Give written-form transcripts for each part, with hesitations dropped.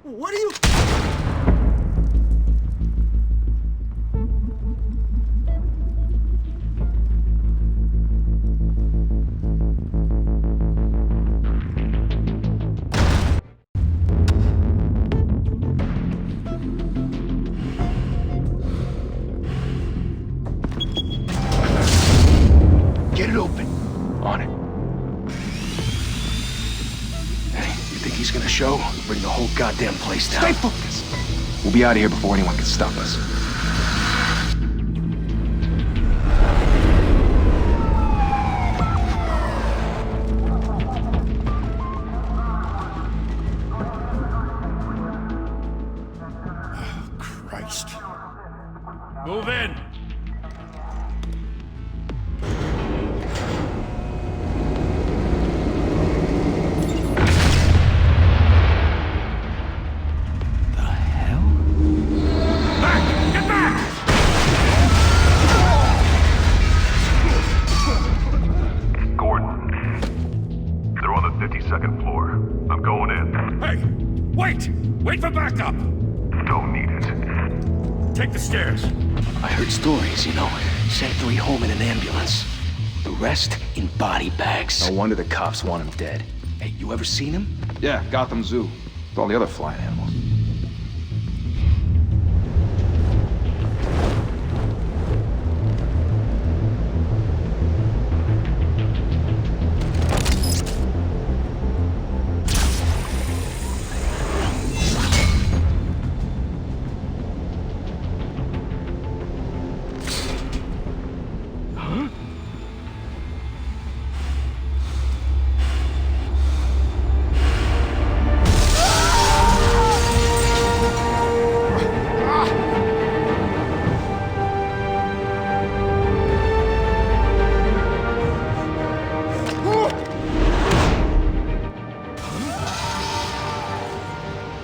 What are you... Get it open. On it. Hey, you think he's gonna show? Bring the whole goddamn place down. Stay focused. We'll be out of here before anyone can stop us. Christ. Move in! Second floor. I'm going in. Hey! Wait! Wait for backup! Don't need it. Take the stairs. I heard stories, you know. Sent 3 home in an ambulance. The rest in body bags. No wonder the cops want him dead. Hey, you ever seen him? Yeah, Gotham Zoo. With all the other flying animals.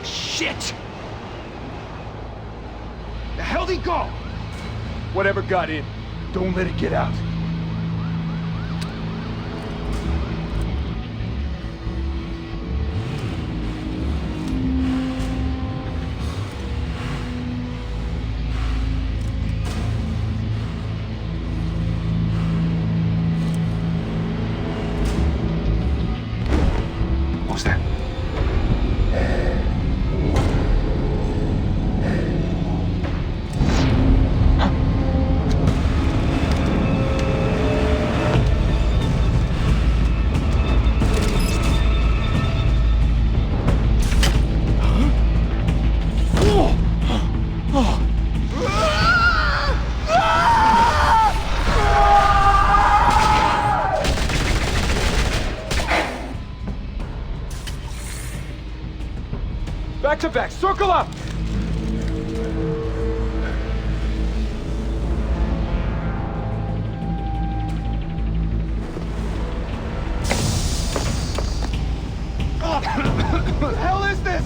Shit! The hell'd he go? Whatever got in, don't let it get out. What was that? Back to back, circle up! What the hell is this?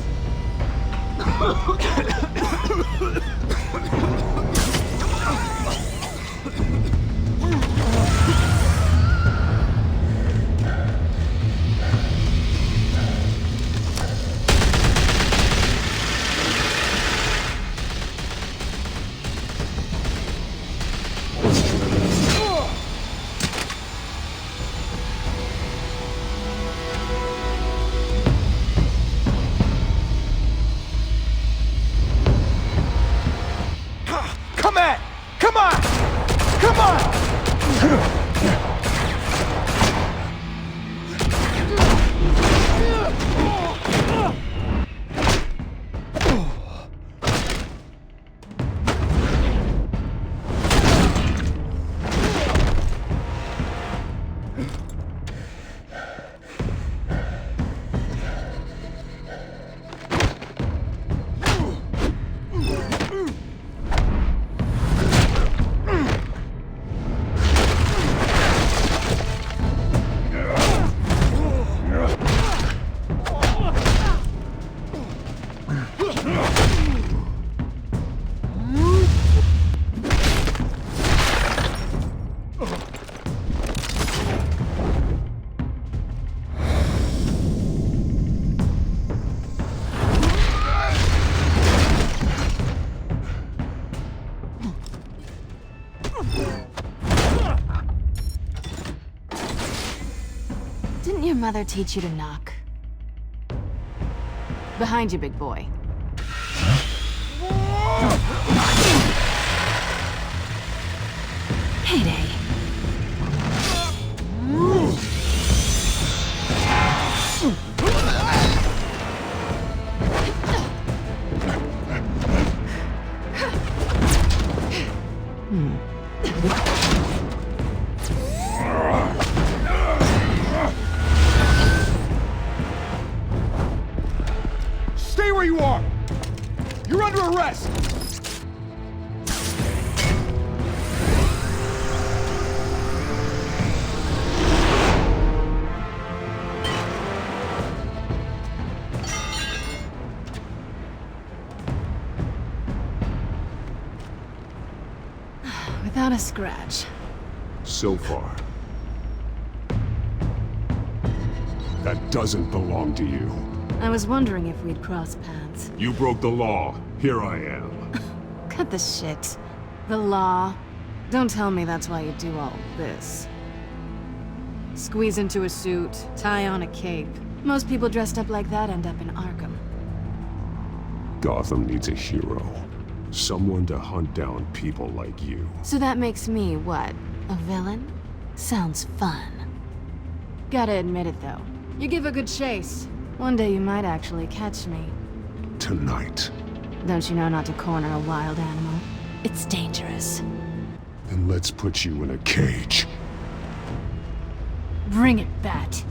mother teach you to knock? Behind you, big boy. Payday. Stay where you are! You're under arrest! Without a scratch. So far. That doesn't belong to you. I was wondering if we'd cross paths. You broke the law. Here I am. Cut the shit. The law. Don't tell me that's why you do all this. Squeeze into a suit, tie on a cape. Most people dressed up like that end up in Arkham. Gotham needs a hero. Someone to hunt down people like you. So that makes me, what, a villain? Sounds fun. Gotta admit it, though. You give a good chase. One day you might actually catch me. Tonight. Don't you know not to corner a wild animal? It's dangerous. Then let's put you in a cage. Bring it, Bat.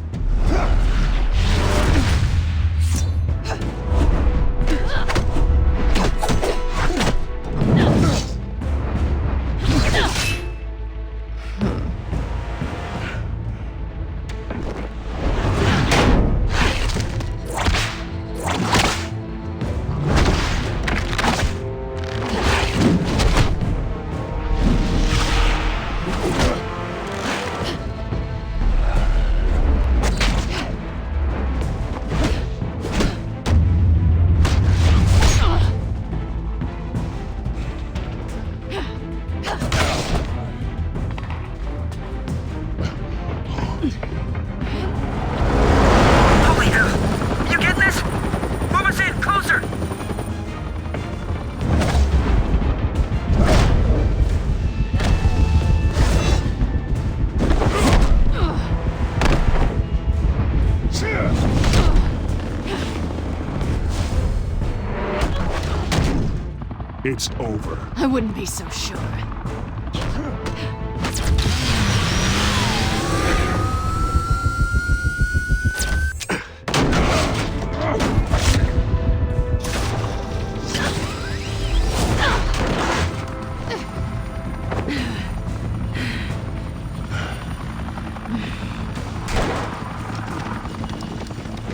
It's over. I wouldn't be so sure.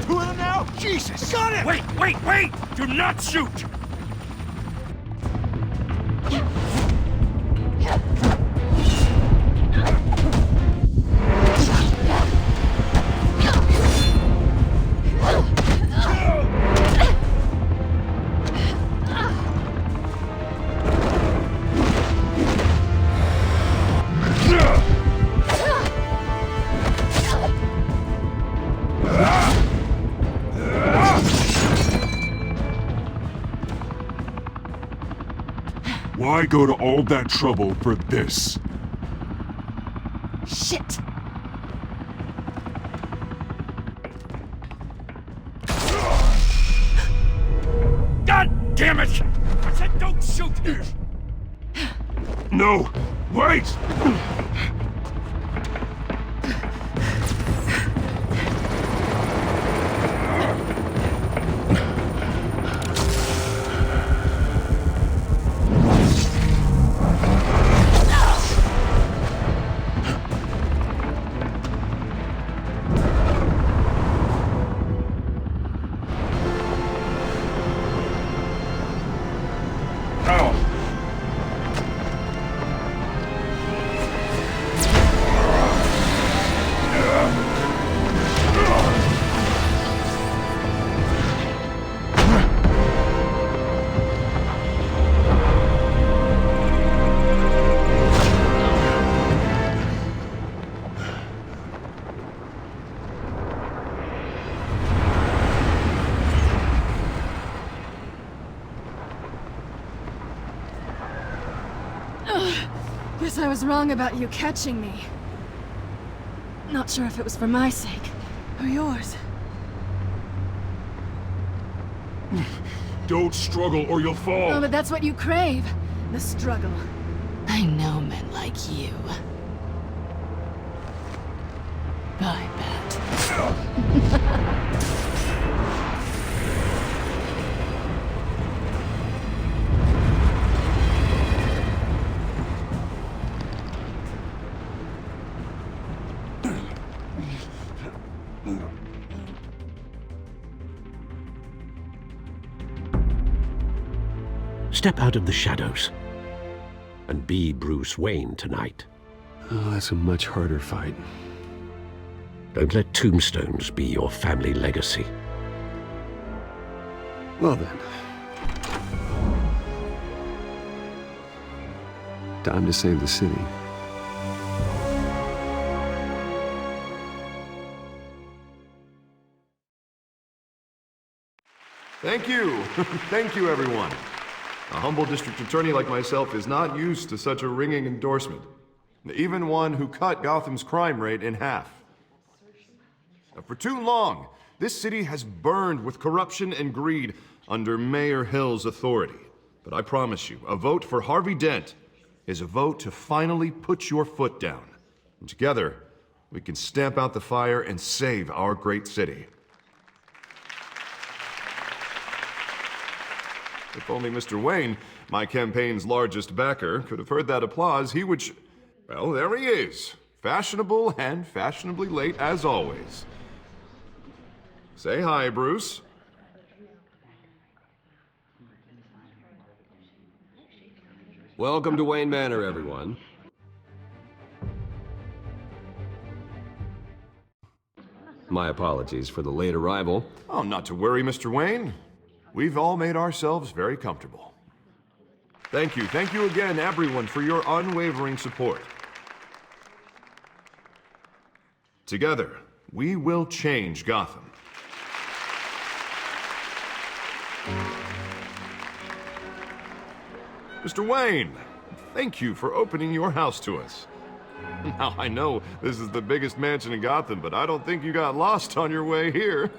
Two of them now? Jesus! Got it! Wait! Do not shoot! Why go to all that trouble for this? Shit! God damn it! I said don't shoot! No! Wait! Guess I was wrong about you catching me. Not sure if it was for my sake, or yours. Don't struggle or you'll fall. Oh, but that's what you crave. The struggle. I know men like you. I bet. Step out of the shadows and be Bruce Wayne tonight. Oh, that's a much harder fight. Don't let tombstones be your family legacy. Well then. Time to save the city. Thank you. Thank you, everyone. A humble district attorney like myself is not used to such a ringing endorsement. Even one who cut Gotham's crime rate in half. For too long, this city has burned with corruption and greed under Mayor Hill's authority. But I promise you, a vote for Harvey Dent is a vote to finally put your foot down. And together, we can stamp out the fire and save our great city. If only Mr. Wayne, my campaign's largest backer, could have heard that applause, he would well, there he is. Fashionable and fashionably late as always. Say hi, Bruce. Welcome to Wayne Manor, everyone. My apologies for the late arrival. Oh, not to worry, Mr. Wayne. We've all made ourselves very comfortable. Thank you again, everyone, for your unwavering support. Together, we will change Gotham. Mr. Wayne, thank you for opening your house to us. Now, I know this is the biggest mansion in Gotham, but I don't think you got lost on your way here.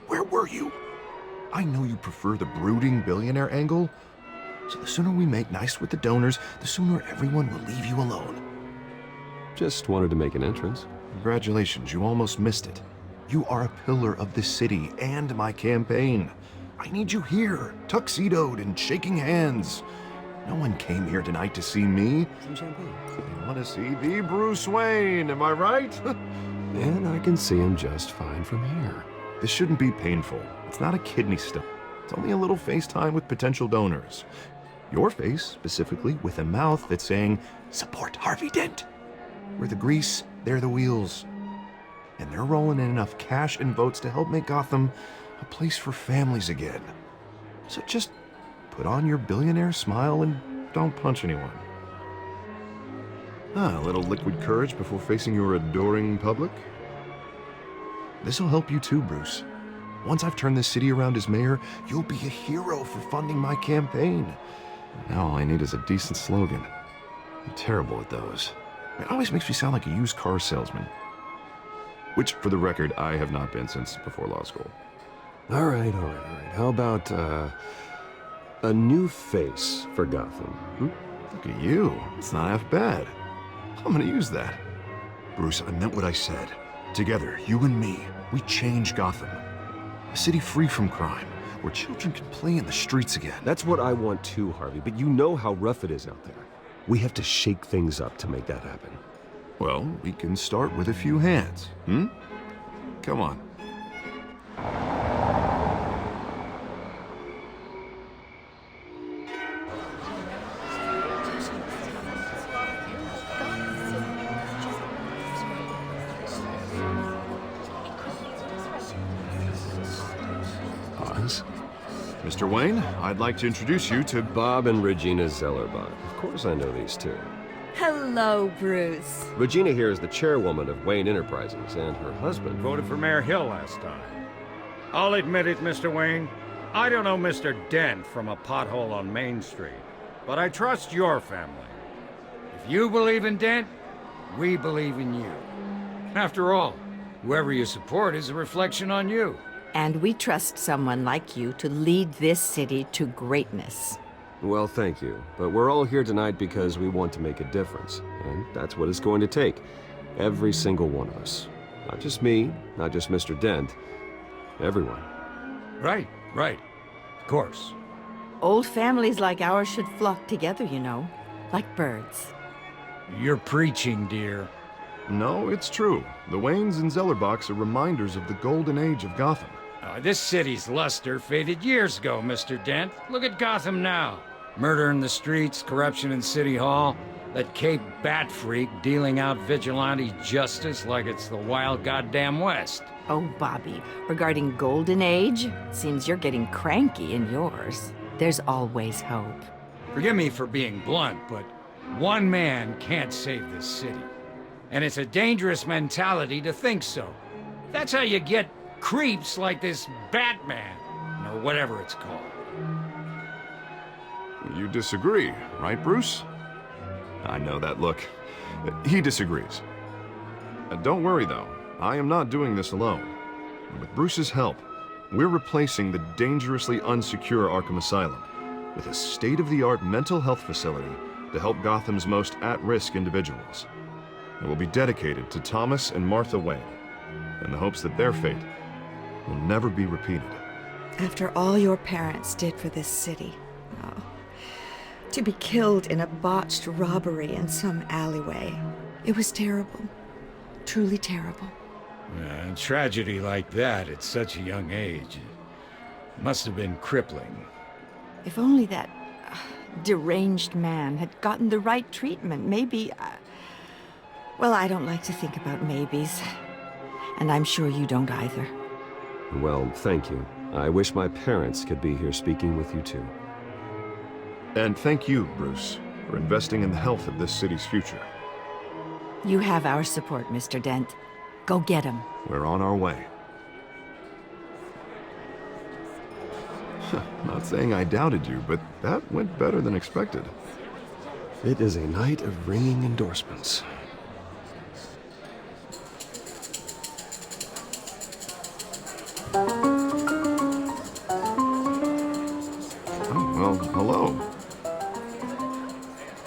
Where were you? I know you prefer the brooding billionaire angle, so the sooner we make nice with the donors, the sooner everyone will leave you alone. Just wanted to make an entrance. Congratulations, you almost missed it. You are a pillar of this city and my campaign. I need you here, tuxedoed and shaking hands. No one came here tonight to see me. Some champagne. They want to see the Bruce Wayne, am I right? And I can see him just fine from here. This shouldn't be painful. It's not a kidney stone. It's only a little FaceTime with potential donors. Your face, specifically, with a mouth that's saying, support Harvey Dent. We're the grease, they're the wheels. And they're rolling in enough cash and votes to help make Gotham a place for families again. So just put on your billionaire smile and don't punch anyone. A little liquid courage before facing your adoring public. This'll help you too, Bruce. Once I've turned this city around as mayor, you'll be a hero for funding my campaign. Now all I need is a decent slogan. I'm terrible at those. It always makes me sound like a used car salesman. Which, for the record, I have not been since before law school. All right. How about, a new face for Gotham? Look at you. It's not half bad. I'm gonna use that. Bruce, I meant what I said. Together, you and me, we change Gotham. A city free from crime, where children can play in the streets again. That's what I want too, Harvey, but you know how rough it is out there. We have to shake things up to make that happen. Well, we can start with a few hands, Come on. Pause. Mr. Wayne, I'd like to introduce you to Bob and Regina Zellerbach. Of course I know these two. Hello, Bruce. Regina here is the chairwoman of Wayne Enterprises, and her husband Voted for Mayor Hill last time. I'll admit it, Mr. Wayne. I don't know Mr. Dent from a pothole on Main Street, but I trust your family. If you believe in Dent, we believe in you. After all, whoever you support is a reflection on you. And we trust someone like you to lead this city to greatness. Well, thank you. But we're all here tonight because we want to make a difference. And that's what it's going to take. Every single one of us. Not just me, not just Mr. Dent. Everyone. Right. Of course. Old families like ours should flock together, you know, like birds. You're preaching, dear. No, it's true. The Waynes and Zellerbachs are reminders of the golden age of Gotham. This city's luster faded years ago, Mr. Dent. Look at Gotham now. Murder in the streets, corruption in City Hall, that Cape Bat freak dealing out vigilante justice like it's the wild goddamn West. Oh, Bobby, regarding Golden Age, seems you're getting cranky in yours. There's always hope. Forgive me for being blunt, but one man can't save this city. And it's a dangerous mentality to think so. That's how you get creeps like this Batman, or whatever it's called. You disagree, right, Bruce? I know that look. He disagrees. Don't worry, though. I am not doing this alone. With Bruce's help, we're replacing the dangerously unsecure Arkham Asylum with a state-of-the-art mental health facility to help Gotham's most at-risk individuals. It will be dedicated to Thomas and Martha Wayne, in the hopes that their fate will never be repeated. After all your parents did for this city, oh, to be killed in a botched robbery in some alleyway, it was terrible. Truly terrible. A tragedy like that at such a young age must have been crippling. If only that deranged man had gotten the right treatment, maybe... well, I don't like to think about maybes. And I'm sure you don't either. Well, thank you. I wish my parents could be here speaking with you too. And thank you, Bruce, for investing in the health of this city's future. You have our support, Mr. Dent. Go get him. We're on our way. Not saying I doubted you, but that went better than expected. It is a night of ringing endorsements. Oh, well, hello.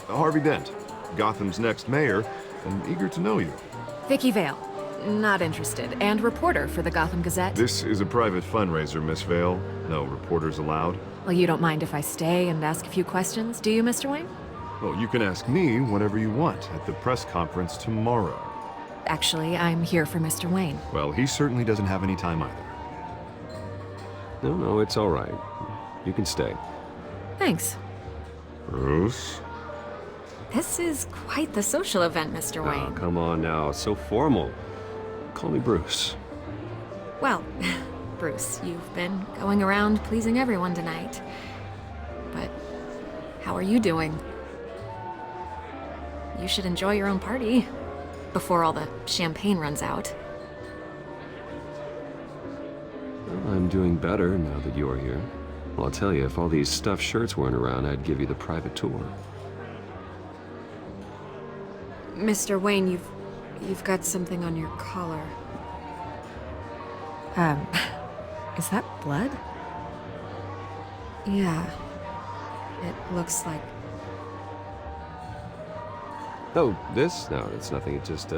Harvey Dent, Gotham's next mayor, and eager to know you. Vicky Vale. Not interested. And reporter for the Gotham Gazette. This is a private fundraiser, Miss Vale. No reporters allowed. Well, you don't mind if I stay and ask a few questions, do you, Mr. Wayne? Well, you can ask me whatever you want at the press conference tomorrow. Actually, I'm here for Mr. Wayne. Well, he certainly doesn't have any time either. No, it's all right. You can stay. Thanks. Bruce? This is quite the social event, Mr. Wayne. Oh, come on now. So formal. Call me Bruce. Well, Bruce, you've been going around pleasing everyone tonight. But how are you doing? You should enjoy your own party before all the champagne runs out. Well, I'm doing better now that you're here. Well, I'll tell you, if all these stuffed shirts weren't around, I'd give you the private tour. Mr. Wayne, you've got something on your collar. Is that blood? Yeah. It looks like... Oh, this? No, it's nothing. It just,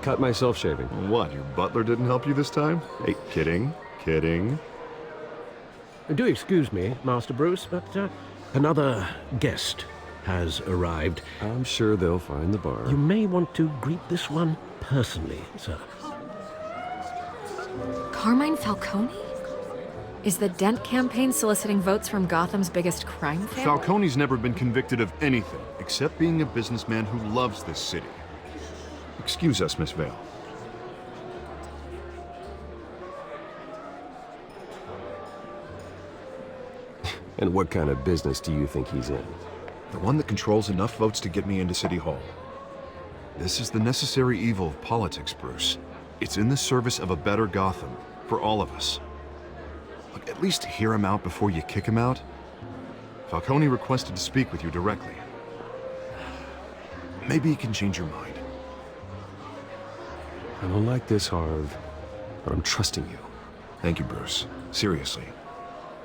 cut myself shaving. What, your butler didn't help you this time? Hey, kidding. Do excuse me, Master Bruce, but another guest has arrived. I'm sure they'll find the bar. You may want to greet this one personally, sir. Carmine Falcone? Is the Dent campaign soliciting votes from Gotham's biggest crime family? Falcone's never been convicted of anything except being a businessman who loves this city. Excuse us, Miss Vale. And what kind of business do you think he's in? The one that controls enough votes to get me into City Hall. This is the necessary evil of politics, Bruce. It's in the service of a better Gotham, for all of us. Look, at least hear him out before you kick him out. Falcone requested to speak with you directly. Maybe he can change your mind. I don't like this, Harv, but I'm trusting you. Thank you, Bruce. Seriously.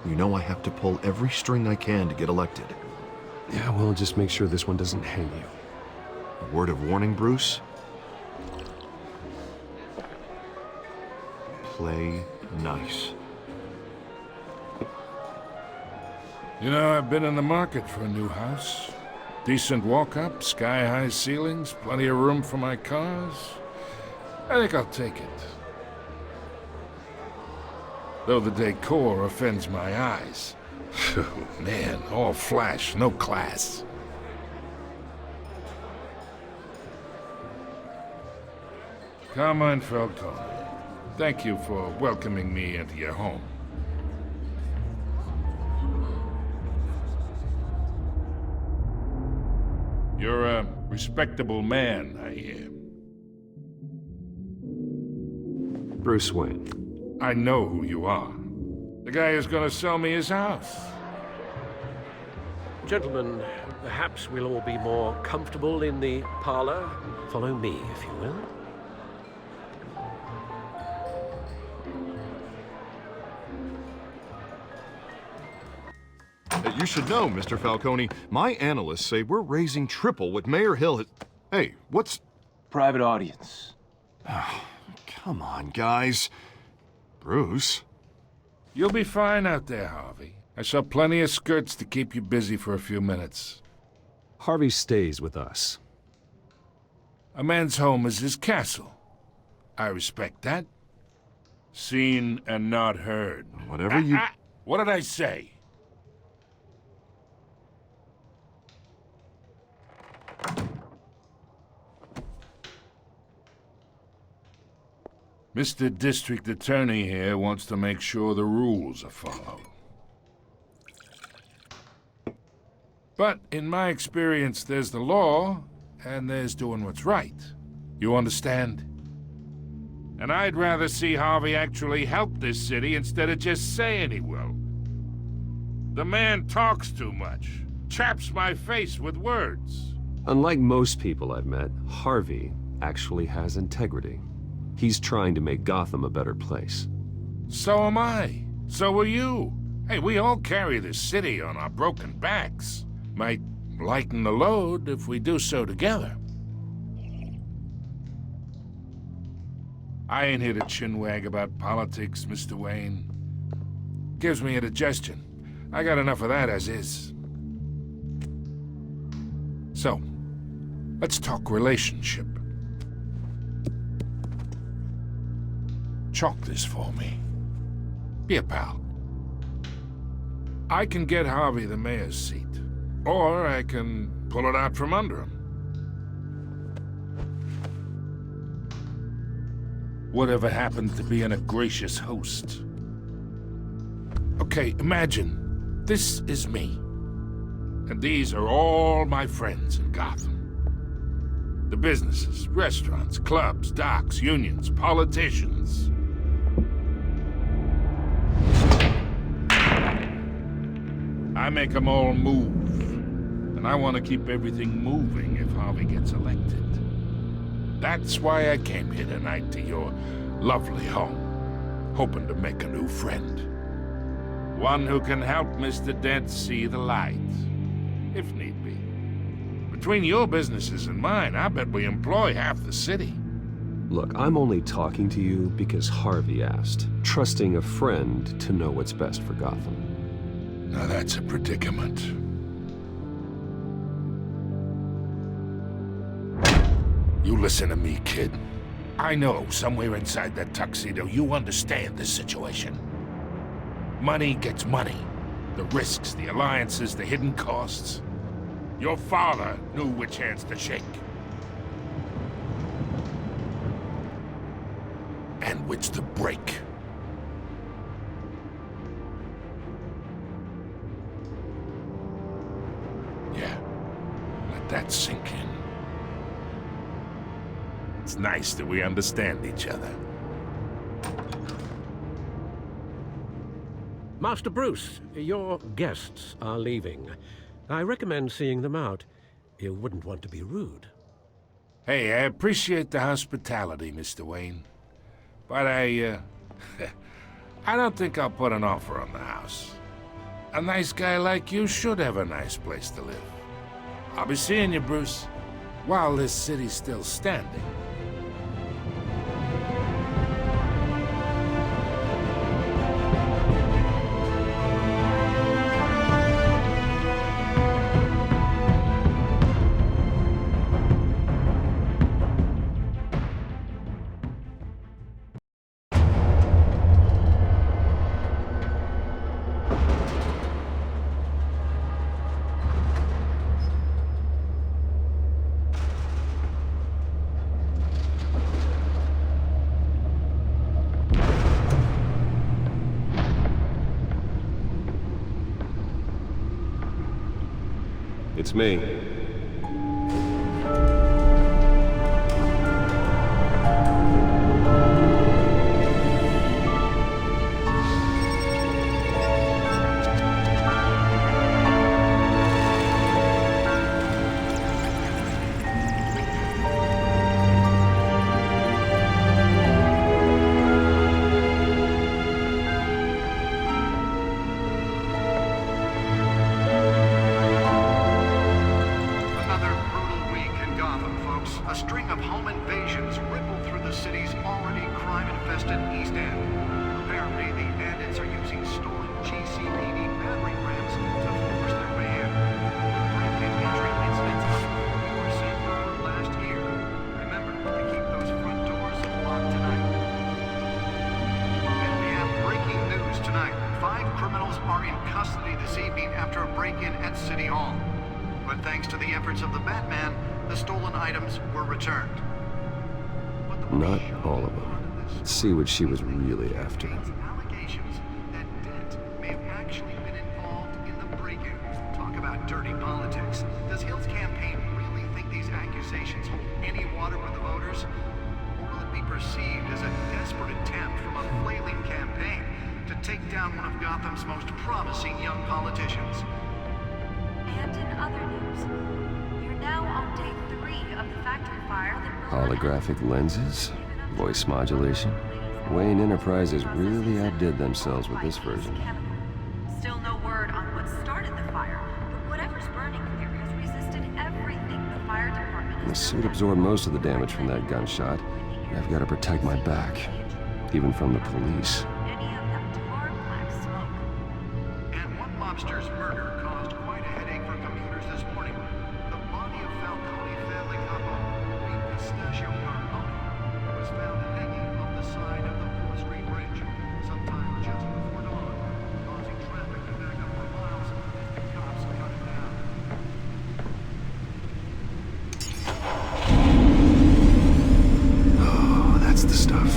You know I have to pull every string I can to get elected. Yeah, well, just make sure this one doesn't hang you. A word of warning, Bruce? Play nice. You know, I've been in the market for a new house. Decent walk-up, sky-high ceilings, plenty of room for my cars. I think I'll take it. Though the decor offends my eyes. Man, all flash, no class. Carmine Falcone, thank you for welcoming me into your home. You're a respectable man, I hear. Bruce Wayne. I know who you are. The guy who's gonna sell me his house. Gentlemen, perhaps we'll all be more comfortable in the parlor. Follow me, if you will. You should know, Mr. Falcone, my analysts say we're raising triple what Mayor Hill has... Hey, what's... Private audience. Come on, guys. Bruce? You'll be fine out there, Harvey. I saw plenty of skirts to keep you busy for a few minutes. Harvey stays with us. A man's home is his castle. I respect that. Seen and not heard. Whatever you... What did I say? Mr. District Attorney here wants to make sure the rules are followed. But in my experience, there's the law, and there's doing what's right. You understand? And I'd rather see Harvey actually help this city instead of just saying he will. The man talks too much, chaps my face with words. Unlike most people I've met, Harvey actually has integrity. He's trying to make Gotham a better place. So am I. So are you. Hey, we all carry this city on our broken backs. Might lighten the load if we do so together. I ain't here to chinwag about politics, Mr. Wayne. Gives me indigestion. I got enough of that as is. So, let's talk relationship. Chalk this for me. Be a pal. I can get Harvey the mayor's seat, or I can pull it out from under him. Whatever happened to being a gracious host? Okay, imagine, this is me. And these are all my friends in Gotham. The businesses, restaurants, clubs, docks, unions, politicians. I make them all move. And I want to keep everything moving if Harvey gets elected. That's why I came here tonight to your lovely home, hoping to make a new friend. One who can help Mr. Dent see the light, if need be. Between your businesses and mine, I bet we employ half the city. Look, I'm only talking to you because Harvey asked, trusting a friend to know what's best for Gotham. Now that's a predicament. You listen to me, kid. I know somewhere inside that tuxedo you understand this situation. Money gets money. The risks, the alliances, the hidden costs. Your father knew which hands to shake. And which to break. Yeah, let that sink in. It's nice that we understand each other. Master Bruce, your guests are leaving. I recommend seeing them out. You wouldn't want to be rude. Hey, I appreciate the hospitality, Mr. Wayne. But I don't think I'll put an offer on the house. A nice guy like you should have a nice place to live. I'll be seeing you, Bruce, while this city's still standing. It's me. Not all of them. Let's see what she was really after. Allegations that Dent may have actually been involved in the break-in. Talk about dirty politics. Does Hill's campaign really think these accusations hold any water with the voters? Or will it be perceived as a desperate attempt from a flailing campaign to take down one of Gotham's most promising young politicians? And in other news, you're now on day 3 of the factory fire that Holographic lenses? Voice modulation? Wayne Enterprises really outdid themselves with this version. Still no word on what started the fire, but whatever's burning here has resisted everything the fire department The suit absorbed most of the damage from that gunshot, and I've got to protect my back, even from the police. any of that tar black smoke. And one mobster's murder caused quite a headache for commuters this morning. The body of Falcone family couple, Louis Pistachio Carbone, was found hanging off the side of the 4th Street Bridge, sometime just before dawn, causing traffic to back up for miles as the cops cut it down. Oh, that's the stuff.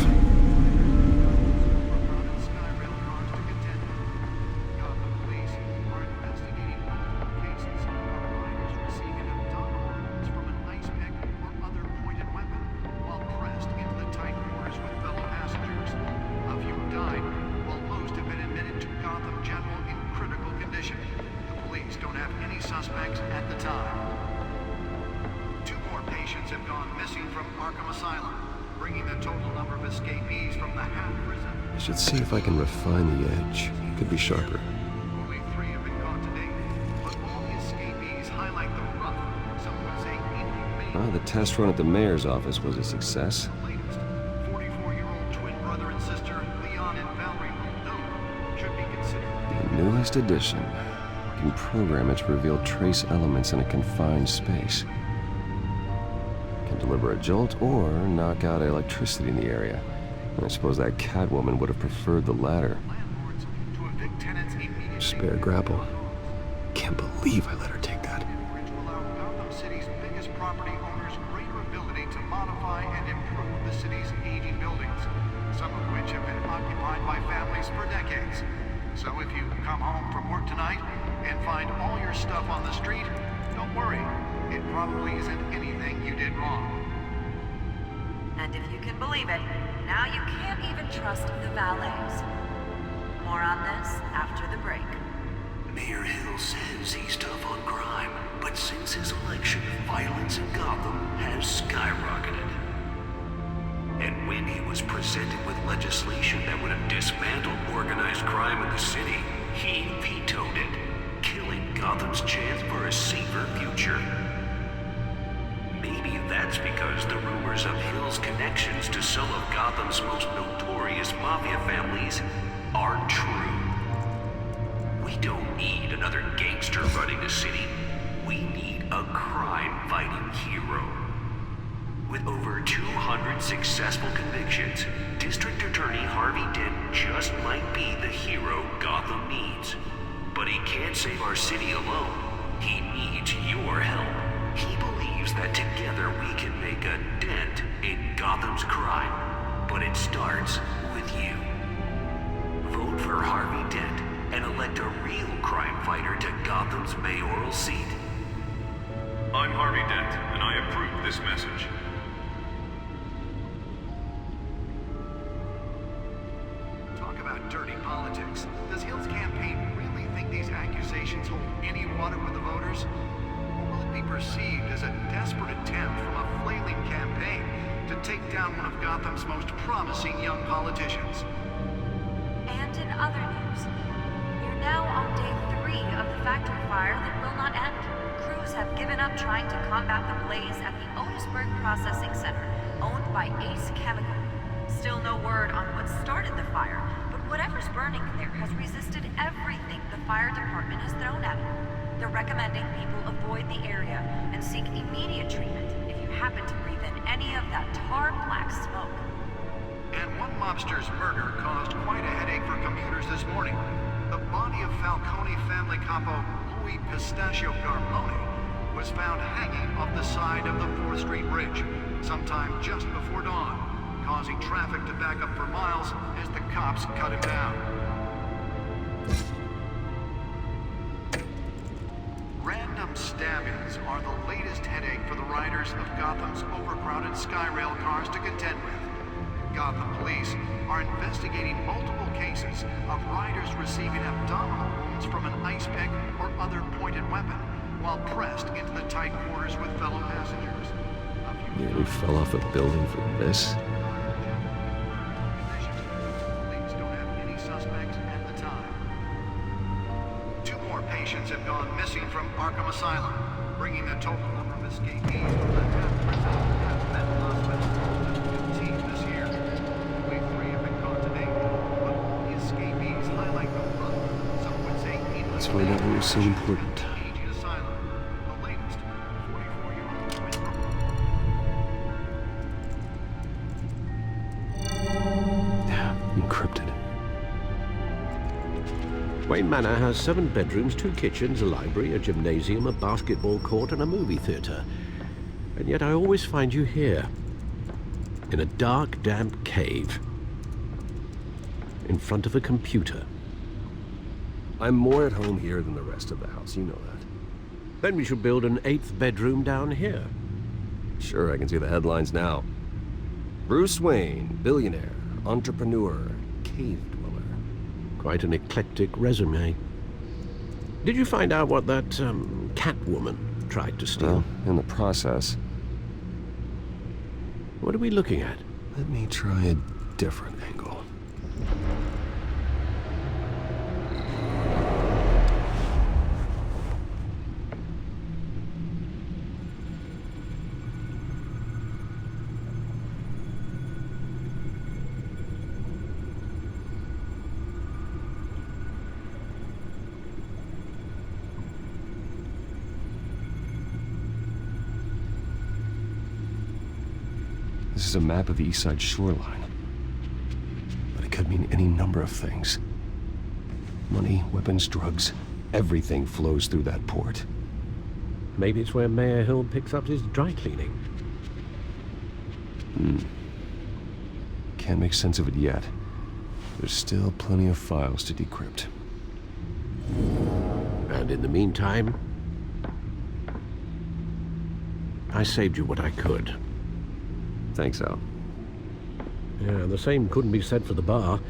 I should see if I can refine the edge. Could be sharper. Only 3 have been caught to date, but all the escapees highlight the rough, some would say inhumane. The test run at the mayor's office was a success. The latest, 44-year-old twin brother and sister, Leon and Valerie Muldoon, should be considered. The newest addition. You can program it to reveal trace elements in a confined space. Can deliver a jolt or knock out electricity in the area. I suppose that Catwoman would have preferred the latter. Landlords to evict tenants immediately. Spare grapple. Can't believe I let her take that. Bridge will allow Gotham City's biggest property owners greater ability to modify and improve the city's aging buildings, some of which have been occupied by families for decades. So if you come home from work tonight and find all your stuff on the street, don't worry. It probably isn't anything you did wrong. And if you can believe it, now you can't even trust the valets. More on this after the break. Mayor Hill says he's tough on crime, but since his election, violence in Gotham has skyrocketed. was presented with legislation that would have dismantled organized crime in the city, he vetoed it, killing Gotham's chance for a safer future. Maybe that's because the rumors of Hill's connections to some of Gotham's most notorious mafia families aren't true. We don't need another gangster running the city. We need a crime-fighting hero. With over 200 successful convictions, District Attorney Harvey Dent just might be the hero Gotham needs. But he can't save our city alone. He needs your help. He believes that together we can make a dent in Gotham's crime. But it starts with you. Vote for Harvey Dent and elect a real crime fighter to Gotham's mayoral seat. I'm Harvey Dent, and I approve this message. Talk about dirty politics. Does Hill's campaign really think these accusations hold any water with the voters? Or will it be perceived as a desperate attempt from a flailing campaign to take down one of Gotham's most promising young politicians? And in other news, we're now on day 3 of the factory fire that will not end. Crews have given up trying to combat the blaze at the Otisburg Processing Center, owned by Ace Chemical. Still no word on what started the fire, but whatever's burning in there has resisted everything the fire department has thrown at it. They're recommending people avoid the area and seek immediate treatment if you happen to breathe in any of that tar black smoke. And one mobster's murder caused quite a headache for commuters this morning. The body of Falcone family capo Louis Pistachio Garmone was found hanging off the side of the 4th Street Bridge sometime just before dawn, causing traffic to back up for miles as the cops cut him down. Random stabbings are the latest headache for the riders of Gotham's overcrowded Skyrail cars to contend with. Gotham police are investigating multiple cases of riders receiving abdominal wounds from an ice pick or other pointed weapon while pressed into the tight quarters with fellow passengers. Nearly fell off a building for this. Police don't have any suspects at the time. 2 more patients have gone missing from Arkham Asylum, bringing the total number of escapees from the half-prison, half-mental hospital to 15 this year. Only 3 have been caught to date, but all the escapees highlight the run. Some would say That's why that was so important. Asylum, the latest 44-year-old Encrypted. Wayne Manor has 7 bedrooms, 2 kitchens, a library, a gymnasium, a basketball court, and a movie theater. And yet I always find you here, in a dark, damp cave, in front of a computer. I'm more at home here than the rest of the house, you know that. Then we should build an 8th bedroom down here. Sure, I can see the headlines now. Bruce Wayne, billionaire, entrepreneur, cave dweller. Quite an eclectic resume. Did you find out what that, Catwoman tried to steal? Well, in the process. What are we looking at? Let me try a different angle. This is a map of the East Side shoreline. But it could mean any number of things. Money, weapons, drugs, everything flows through that port. Maybe it's where Mayor Hill picks up his dry cleaning. Can't make sense of it yet. There's still plenty of files to decrypt. And in the meantime, I saved you what I could. Thanks, Al. Yeah, the same couldn't be said for the bar.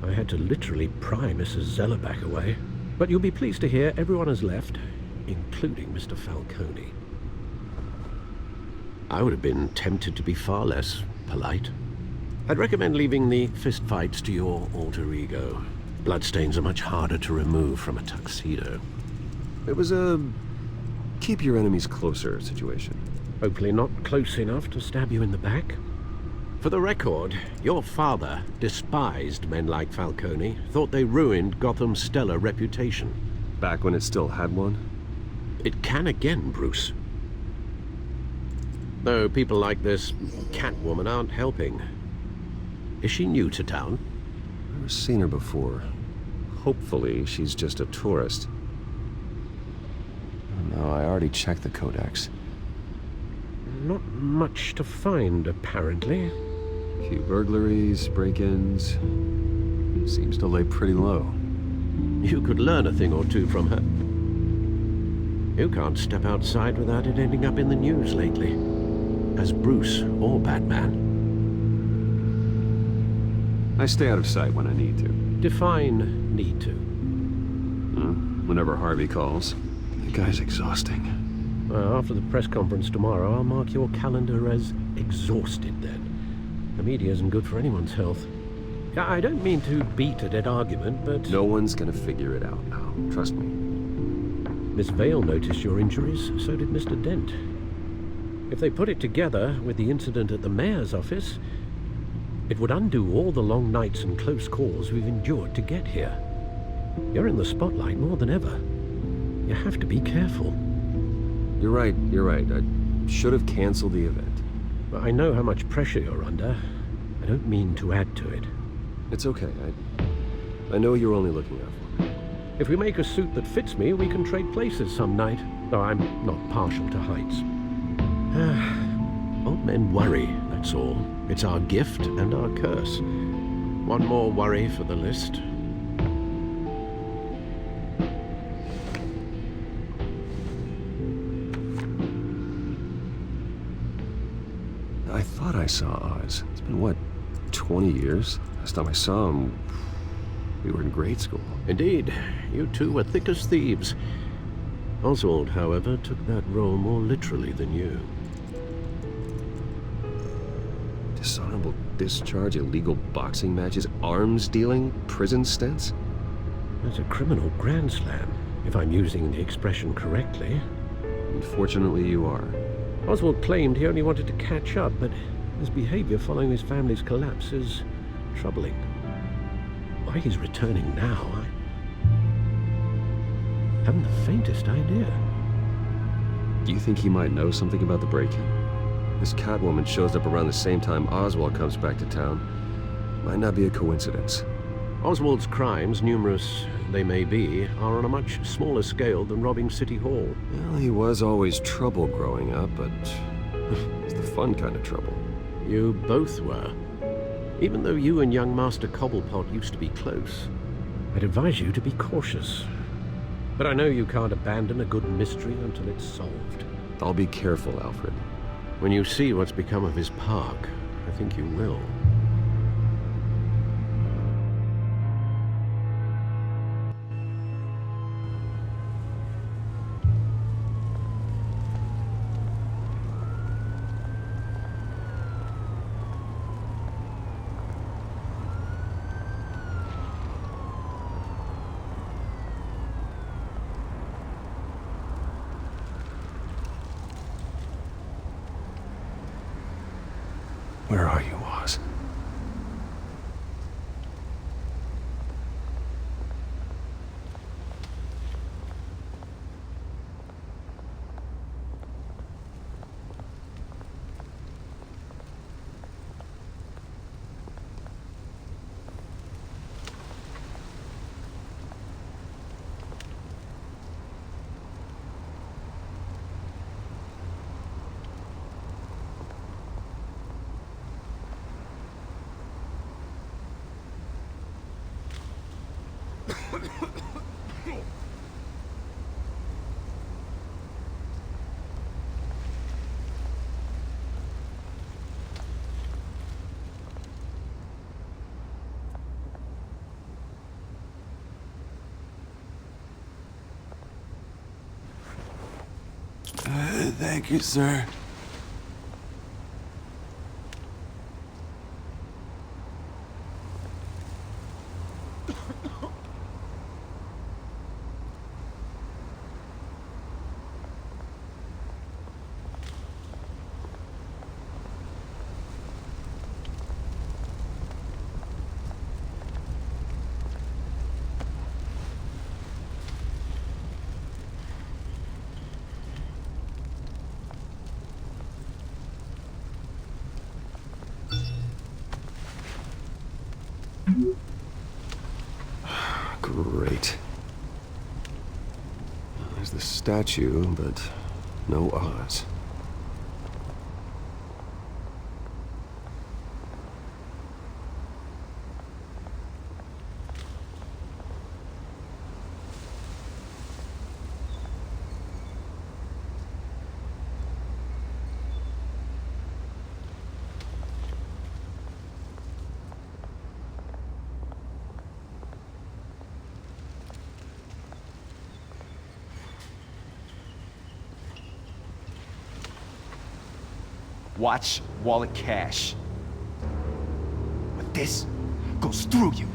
I had to literally pry Mrs. Zellerback away. But you'll be pleased to hear everyone has left, including Mr. Falcone. I would have been tempted to be far less polite. I'd recommend leaving the fistfights to your alter ego. Bloodstains are much harder to remove from a tuxedo. It was a keep your enemies closer situation. Hopefully not close enough to stab you in the back. For the record, your father despised men like Falcone, thought they ruined Gotham's stellar reputation. Back when it still had one? It can again, Bruce. Though people like this Catwoman aren't helping. Is she new to town? I've never seen her before. Hopefully, she's just a tourist. No, I already checked the codex. Not much to find, apparently. A few burglaries, break-ins. Seems to lay pretty low. You could learn a thing or two from her. You can't step outside without it ending up in the news lately. As Bruce or Batman. I stay out of sight when I need to. Define need to. Whenever Harvey calls. The guy's exhausting. Well, after the press conference tomorrow, I'll mark your calendar as exhausted then. The media isn't good for anyone's health. I don't mean to beat a dead argument, but... No one's gonna figure it out now. Trust me. Miss Vale noticed your injuries, so did Mr. Dent. If they put it together with the incident at the mayor's office, it would undo all the long nights and close calls we've endured to get here. You're in the spotlight more than ever. You have to be careful. You're right. I should have canceled the event. But I know how much pressure you're under. I don't mean to add to it. It's okay. I know you're only looking out for me. If we make a suit that fits me, we can trade places some night. Though I'm not partial to heights. Old men worry, that's all. It's our gift and our curse. One more worry for the list. I thought I saw Oz. It's been, what, 20 years? Last time I saw him, we were in grade school. Indeed. You two were thick as thieves. Oswald, however, took that role more literally than you. Dishonorable discharge, illegal boxing matches, arms dealing, prison stints? That's a criminal grand slam, if I'm using the expression correctly. Unfortunately, you are. Oswald claimed he only wanted to catch up, but his behavior following his family's collapse is troubling. Why he's returning now, I haven't the faintest idea. Do you think he might know something about the break-in? This Catwoman shows up around the same time Oswald comes back to town. Might not be a coincidence. Oswald's crimes, numerous they may be, are on a much smaller scale than robbing City Hall. Well, he was always trouble growing up, but it's the fun kind of trouble. You both were. Even though you and young Master Cobblepot used to be close, I'd advise you to be cautious. But I know you can't abandon a good mystery until it's solved. I'll be careful, Alfred. When you see what's become of his park, I think you will. Where are you, Oz? Thank you, sir. statue, but no Oz. Watch wallet cash. But this goes through you.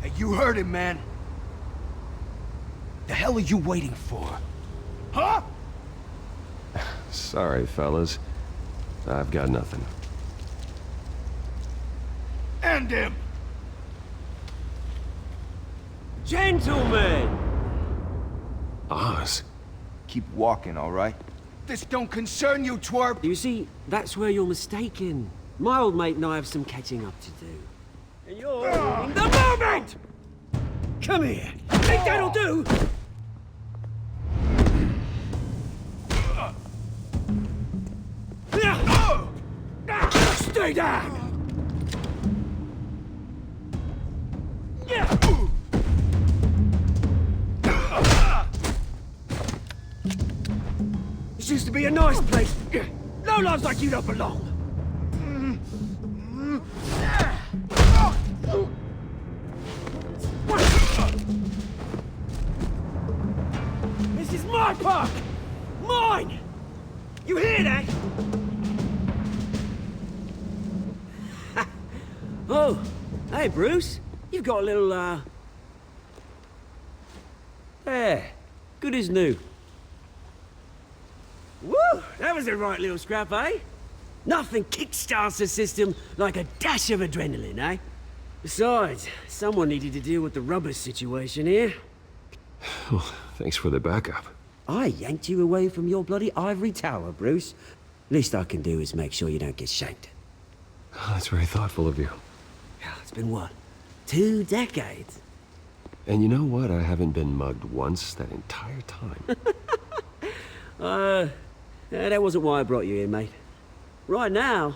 Hey, you heard him, man. The hell are you waiting for? Huh? Sorry, fellas. I've got nothing. End him! Gentlemen! Oz? Keep walking, all right? This don't concern you, twerp! You see, that's where you're mistaken. My old mate and I have some catching up to do. And you're in the moment! Come here. Think that'll do? Stay down! This used to be a nice place. No lives like you don't belong. This is my park! Mine! You hear that? Oh, hey, Bruce. You've got a little, There. Good as new. Woo! That was a right little scrap, eh? Nothing kickstarts the system like a dash of adrenaline, eh? Besides, someone needed to deal with the rubber situation here. Oh, thanks for the backup. I yanked you away from your bloody ivory tower, Bruce. Least I can do is make sure you don't get shanked. Oh, that's very thoughtful of you. It's been what? 2 decades? And you know what? I haven't been mugged once that entire time. That wasn't why I brought you here, mate. Right now,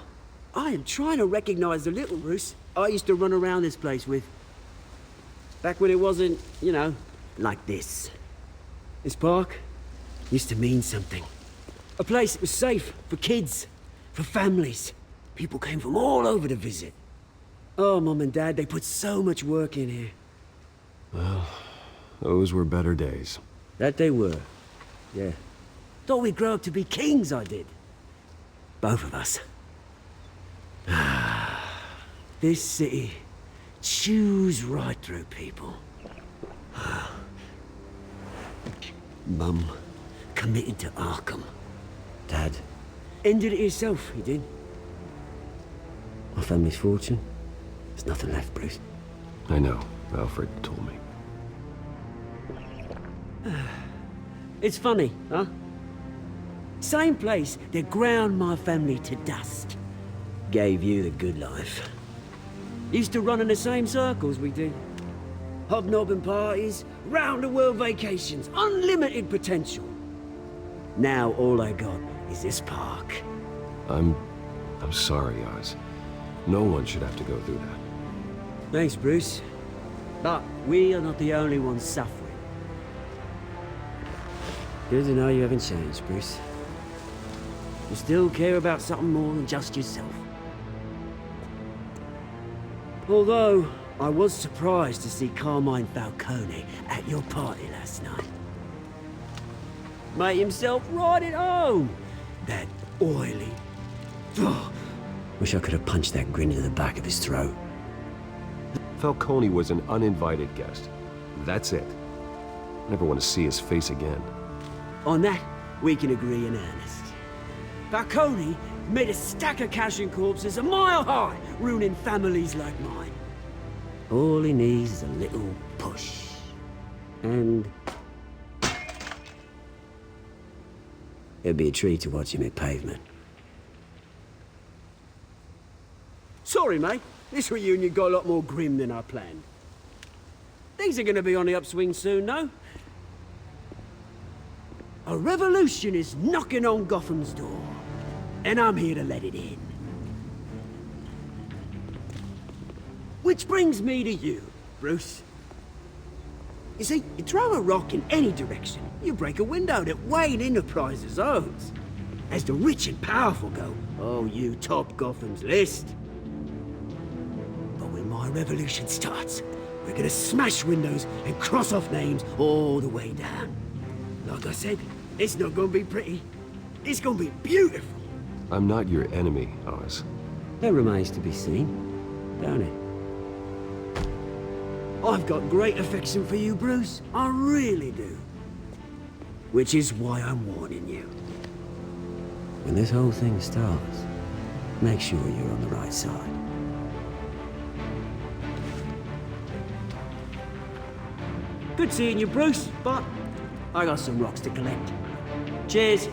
I am trying to recognize the little Bruce I used to run around this place with. Back when it wasn't, you know, like this. This park used to mean something. A place that was safe for kids, for families. People came from all over to visit. Oh, Mum and Dad, they put so much work in here. Well, those were better days. That they were, yeah. Thought we'd grow up to be kings, I did. Both of us. This city chews right through people. Mum committed to Arkham. Dad ended it himself, he did. My family's fortune. There's nothing left, Bruce. I know. Alfred told me. It's funny, huh? Same place that ground my family to dust. Gave you the good life. Used to run in the same circles we did. Hobnobbing parties, round-the-world vacations, unlimited potential. Now all I got is this park. I'm sorry, Oz. No one should have to go through that. Thanks, Bruce. But we are not the only ones suffering. Good to know you haven't changed, Bruce. You still care about something more than just yourself. Although, I was surprised to see Carmine Falcone at your party last night. Made himself right at home. That oily... Oh, wish I could have punched that grin into the back of his throat. Falcone was an uninvited guest. That's it. I never want to see his face again. On that, we can agree in earnest. Falcone made a stack of cash and corpses a mile high, ruining families like mine. All he needs is a little push. And... it'd be a treat to watch him hit pavement. Sorry, mate. This reunion got a lot more grim than I planned. Things are gonna be on the upswing soon, no? A revolution is knocking on Gotham's door, and I'm here to let it in. Which brings me to you, Bruce. You see, you throw a rock in any direction, you break a window that Wayne Enterprises owns. As the rich and powerful go, oh, you top Gotham's list. But when my revolution starts, we're gonna smash windows and cross off names all the way down. Like I said, it's not gonna be pretty. It's gonna be beautiful. I'm not your enemy, Oz. That remains to be seen, don't it? I've got great affection for you, Bruce. I really do. Which is why I'm warning you. When this whole thing starts, make sure you're on the right side. Good seeing you, Bruce, but I got some rocks to collect. Cheers.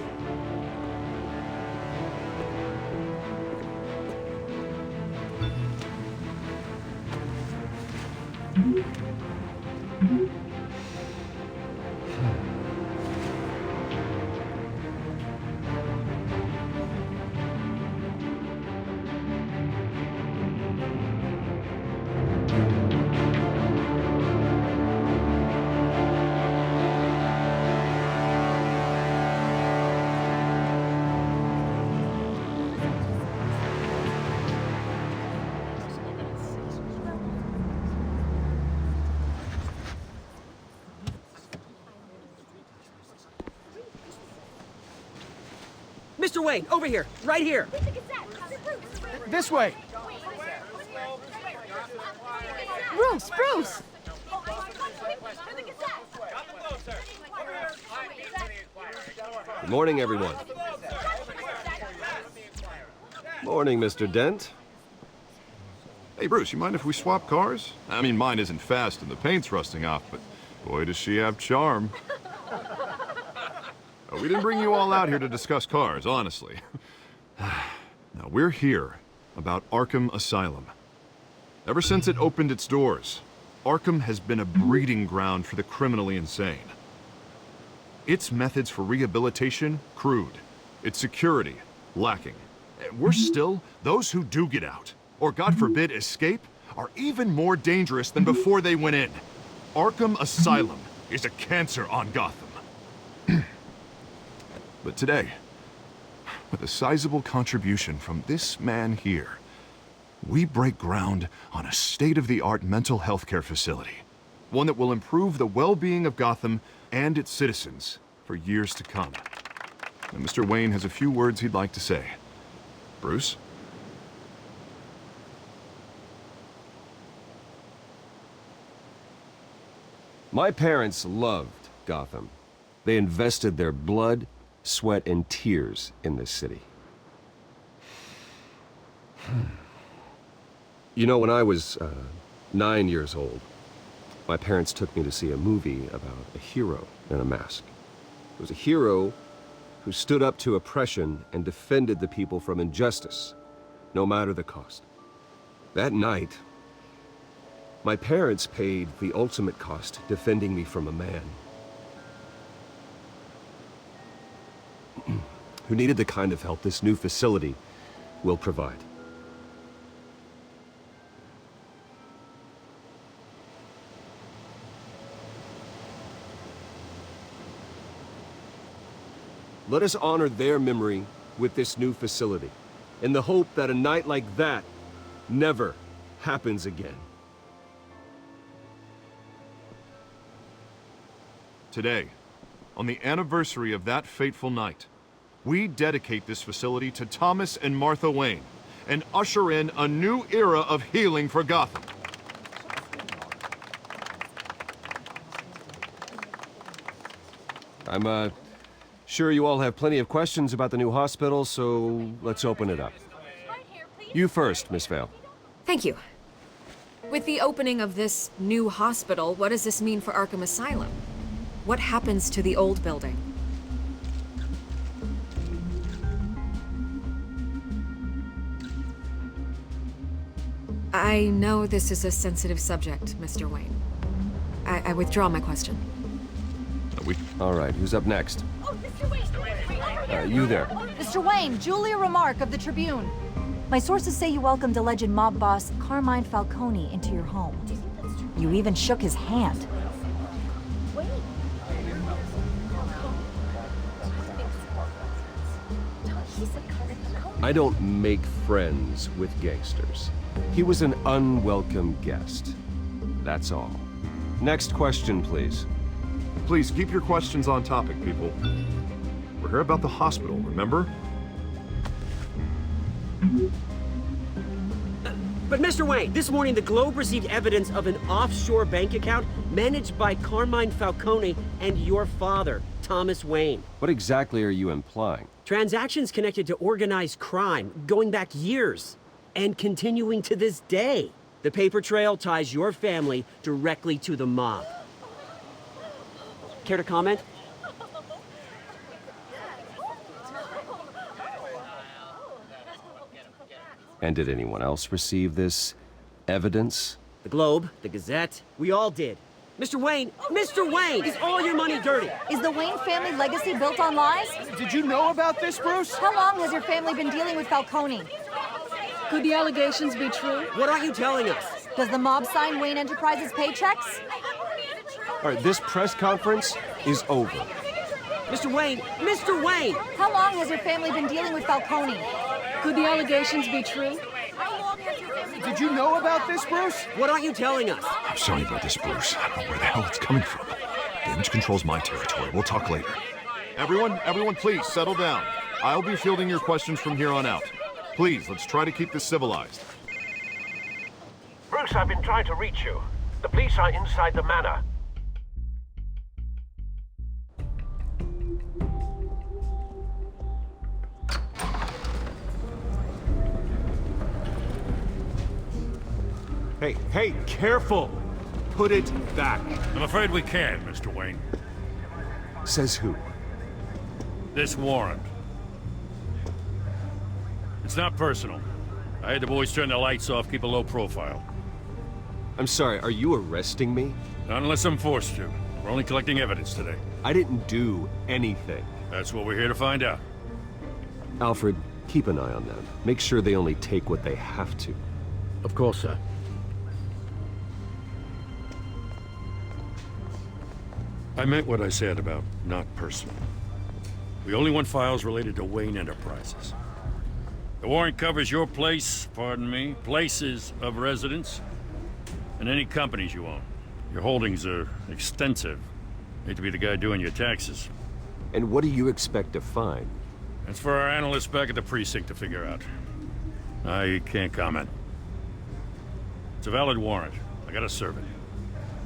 Mr. Wayne, over here, right here. This way. Bruce! Good morning, everyone. Morning, Mr. Dent. Hey, Bruce, you mind if we swap cars? I mean, mine isn't fast and the paint's rusting off, but boy, does she have charm. We didn't bring you all out here to discuss cars, honestly. Now, we're here about Arkham Asylum. Ever since it opened its doors, Arkham has been a breeding ground for the criminally insane. Its methods for rehabilitation, crude. Its security, lacking. Worse still, those who do get out, or God forbid escape, are even more dangerous than before they went in. Arkham Asylum is a cancer on Gotham. But today, with a sizable contribution from this man here, we break ground on a state-of-the-art mental health care facility. One that will improve the well-being of Gotham and its citizens for years to come. And Mr. Wayne has a few words he'd like to say. Bruce? My parents loved Gotham. They invested their blood, sweat, and tears in this city. You know, when I was 9 years old, my parents took me to see a movie about a hero in a mask. It was a hero who stood up to oppression and defended the people from injustice, no matter the cost. That night, my parents paid the ultimate cost defending me from a man who needed the kind of help this new facility will provide. Let us honor their memory with this new facility, in the hope that a night like that never happens again. Today, on the anniversary of that fateful night, we dedicate this facility to Thomas and Martha Wayne and usher in a new era of healing for Gotham. I'm sure you all have plenty of questions about the new hospital, so let's open it up. You first, Miss Vale. Thank you. With the opening of this new hospital, what does this mean for Arkham Asylum? What happens to the old building? I know this is a sensitive subject, Mr. Wayne. I withdraw my question. All right, who's up next? You there. Mr. Wayne, Julia Remark of the Tribune. My sources say you welcomed alleged mob boss Carmine Falcone into your home. You even shook his hand. I don't make friends with gangsters. He was an unwelcome guest. That's all. Next question, please. Please keep your questions on topic, people. We're here about the hospital, remember? But Mr. Wayne, this morning the Globe received evidence of an offshore bank account managed by Carmine Falcone and your father, Thomas Wayne. What exactly are you implying? Transactions connected to organized crime, going back years, and continuing to this day. The paper trail ties your family directly to the mob. Care to comment? And did anyone else receive this evidence? The Globe, the Gazette, we all did. Mr. Wayne, is all your money dirty? Is the Wayne family legacy built on lies? Did you know about this, Bruce? How long has your family been dealing with Falcone? Could the allegations be true? What aren't you telling us? Does the mob sign Wayne Enterprises paychecks? All right, this press conference is over. Mr. Wayne! How long has your family been dealing with Falcone? Could the allegations be true? Did you know about this, Bruce? What aren't you telling us? I'm sorry about this, Bruce. I don't know where the hell it's coming from. Damage control's my territory. We'll talk later. Everyone, please settle down. I'll be fielding your questions from here on out. Please, let's try to keep this civilized. Bruce, I've been trying to reach you. The police are inside the manor. Hey, careful! Put it back. I'm afraid we can't, Mr. Wayne. Says who? This warrant. It's not personal. I had the boys turn the lights off, keep a low profile. I'm sorry, are you arresting me? Not unless I'm forced to. We're only collecting evidence today. I didn't do anything. That's what we're here to find out. Alfred, keep an eye on them. Make sure they only take what they have to. Of course, sir. I meant what I said about not personal. We only want files related to Wayne Enterprises. The warrant covers your place, pardon me, places of residence, and any companies you own. Your holdings are extensive. Hate to be the guy doing your taxes. And what do you expect to find? That's for our analysts back at the precinct to figure out. I can't comment. It's a valid warrant. I gotta serve it.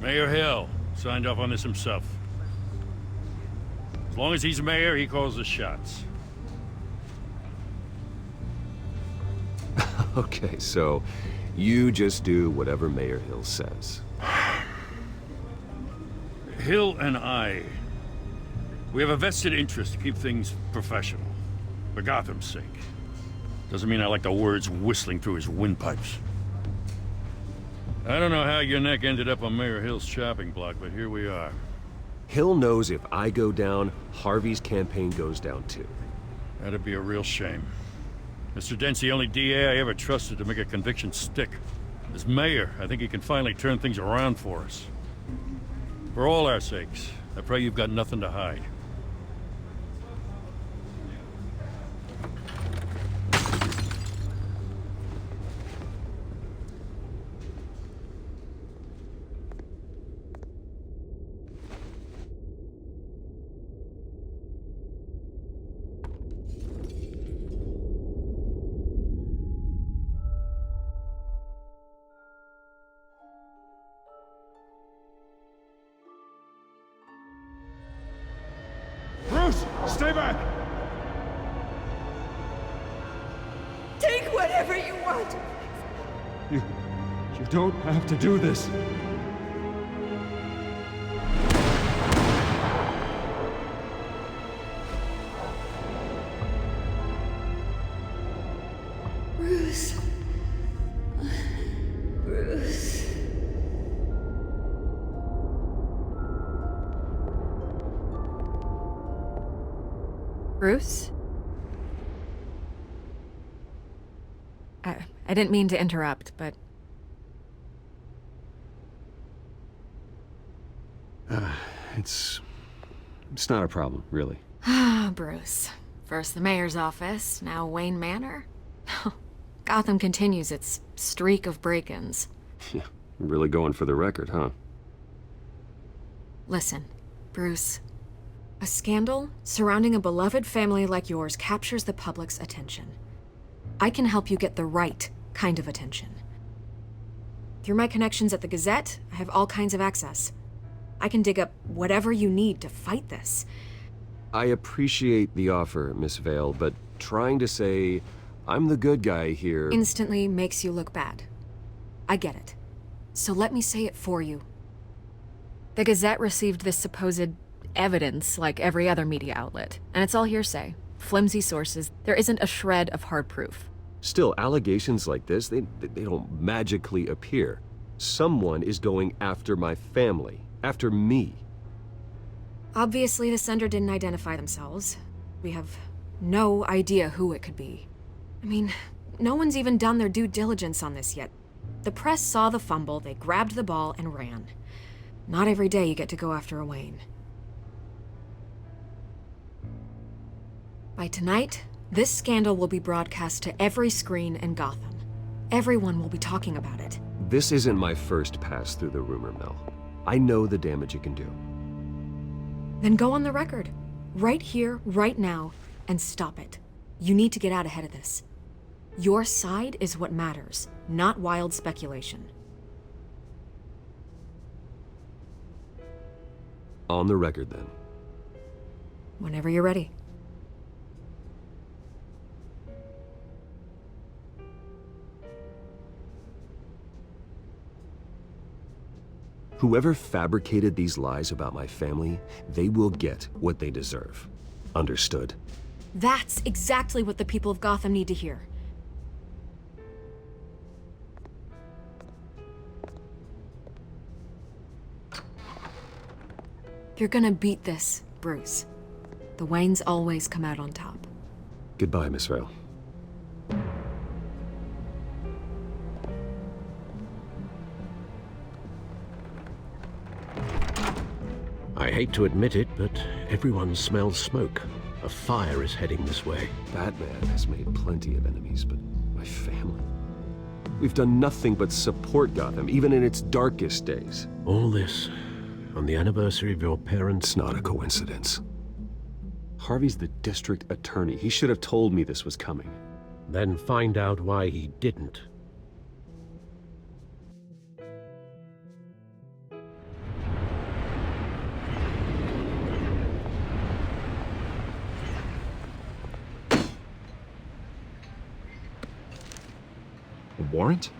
Mayor Hill signed off on this himself. As long as he's mayor, he calls the shots. Okay, so you just do whatever Mayor Hill says. Hill and I, we have a vested interest to keep things professional. For Gotham's sake. Doesn't mean I like the words whistling through his windpipes. I don't know how your neck ended up on Mayor Hill's chopping block, but here we are. Hill knows if I go down, Harvey's campaign goes down too. That'd be a real shame. Mr. Dent's the only DA I ever trusted to make a conviction stick. As mayor, I think he can finally turn things around for us. For all our sakes, I pray you've got nothing to hide. Bruce, stay back! Take whatever you want. You don't have to do this. Bruce. Bruce. Bruce? I didn't mean to interrupt, but... It's not a problem, really. Ah, Bruce. First the mayor's office, now Wayne Manor. Gotham continues its streak of break-ins. Yeah, really going for the record, huh? Listen, Bruce. A scandal surrounding a beloved family like yours captures the public's attention. I can help you get the right kind of attention. Through my connections at the Gazette, I have all kinds of access. I can dig up whatever you need to fight this. I appreciate the offer, Miss Vale, but trying to say I'm the good guy here... Instantly makes you look bad. I get it. So let me say it for you. The Gazette received this supposed evidence like every other media outlet, and it's all hearsay. Flimsy sources. There isn't a shred of hard proof. Still, allegations like this, they don't magically appear. Someone is going after my family, after me. Obviously, the sender didn't identify themselves. We have no idea who it could be. I mean, no one's even done their due diligence on this yet. The press saw the fumble, they grabbed the ball and ran. Not every day you get to go after a Wayne. By tonight, this scandal will be broadcast to every screen in Gotham. Everyone will be talking about it. This isn't my first pass through the rumor mill. I know the damage it can do. Then go on the record. Right here, right now, and stop it. You need to get out ahead of this. Your side is what matters, not wild speculation. On the record, then. Whenever you're ready. Whoever fabricated these lies about my family, they will get what they deserve. Understood? That's exactly what the people of Gotham need to hear. You're gonna beat this, Bruce. The Waynes always come out on top. Goodbye, Miss Vale. I hate to admit it, but everyone smells smoke. A fire is heading this way. Batman has made plenty of enemies, but my family... We've done nothing but support Gotham, even in its darkest days. All this on the anniversary of your parents'... It's not a coincidence. Harvey's the district attorney. He should have told me this was coming. Then find out why he didn't. A warrant?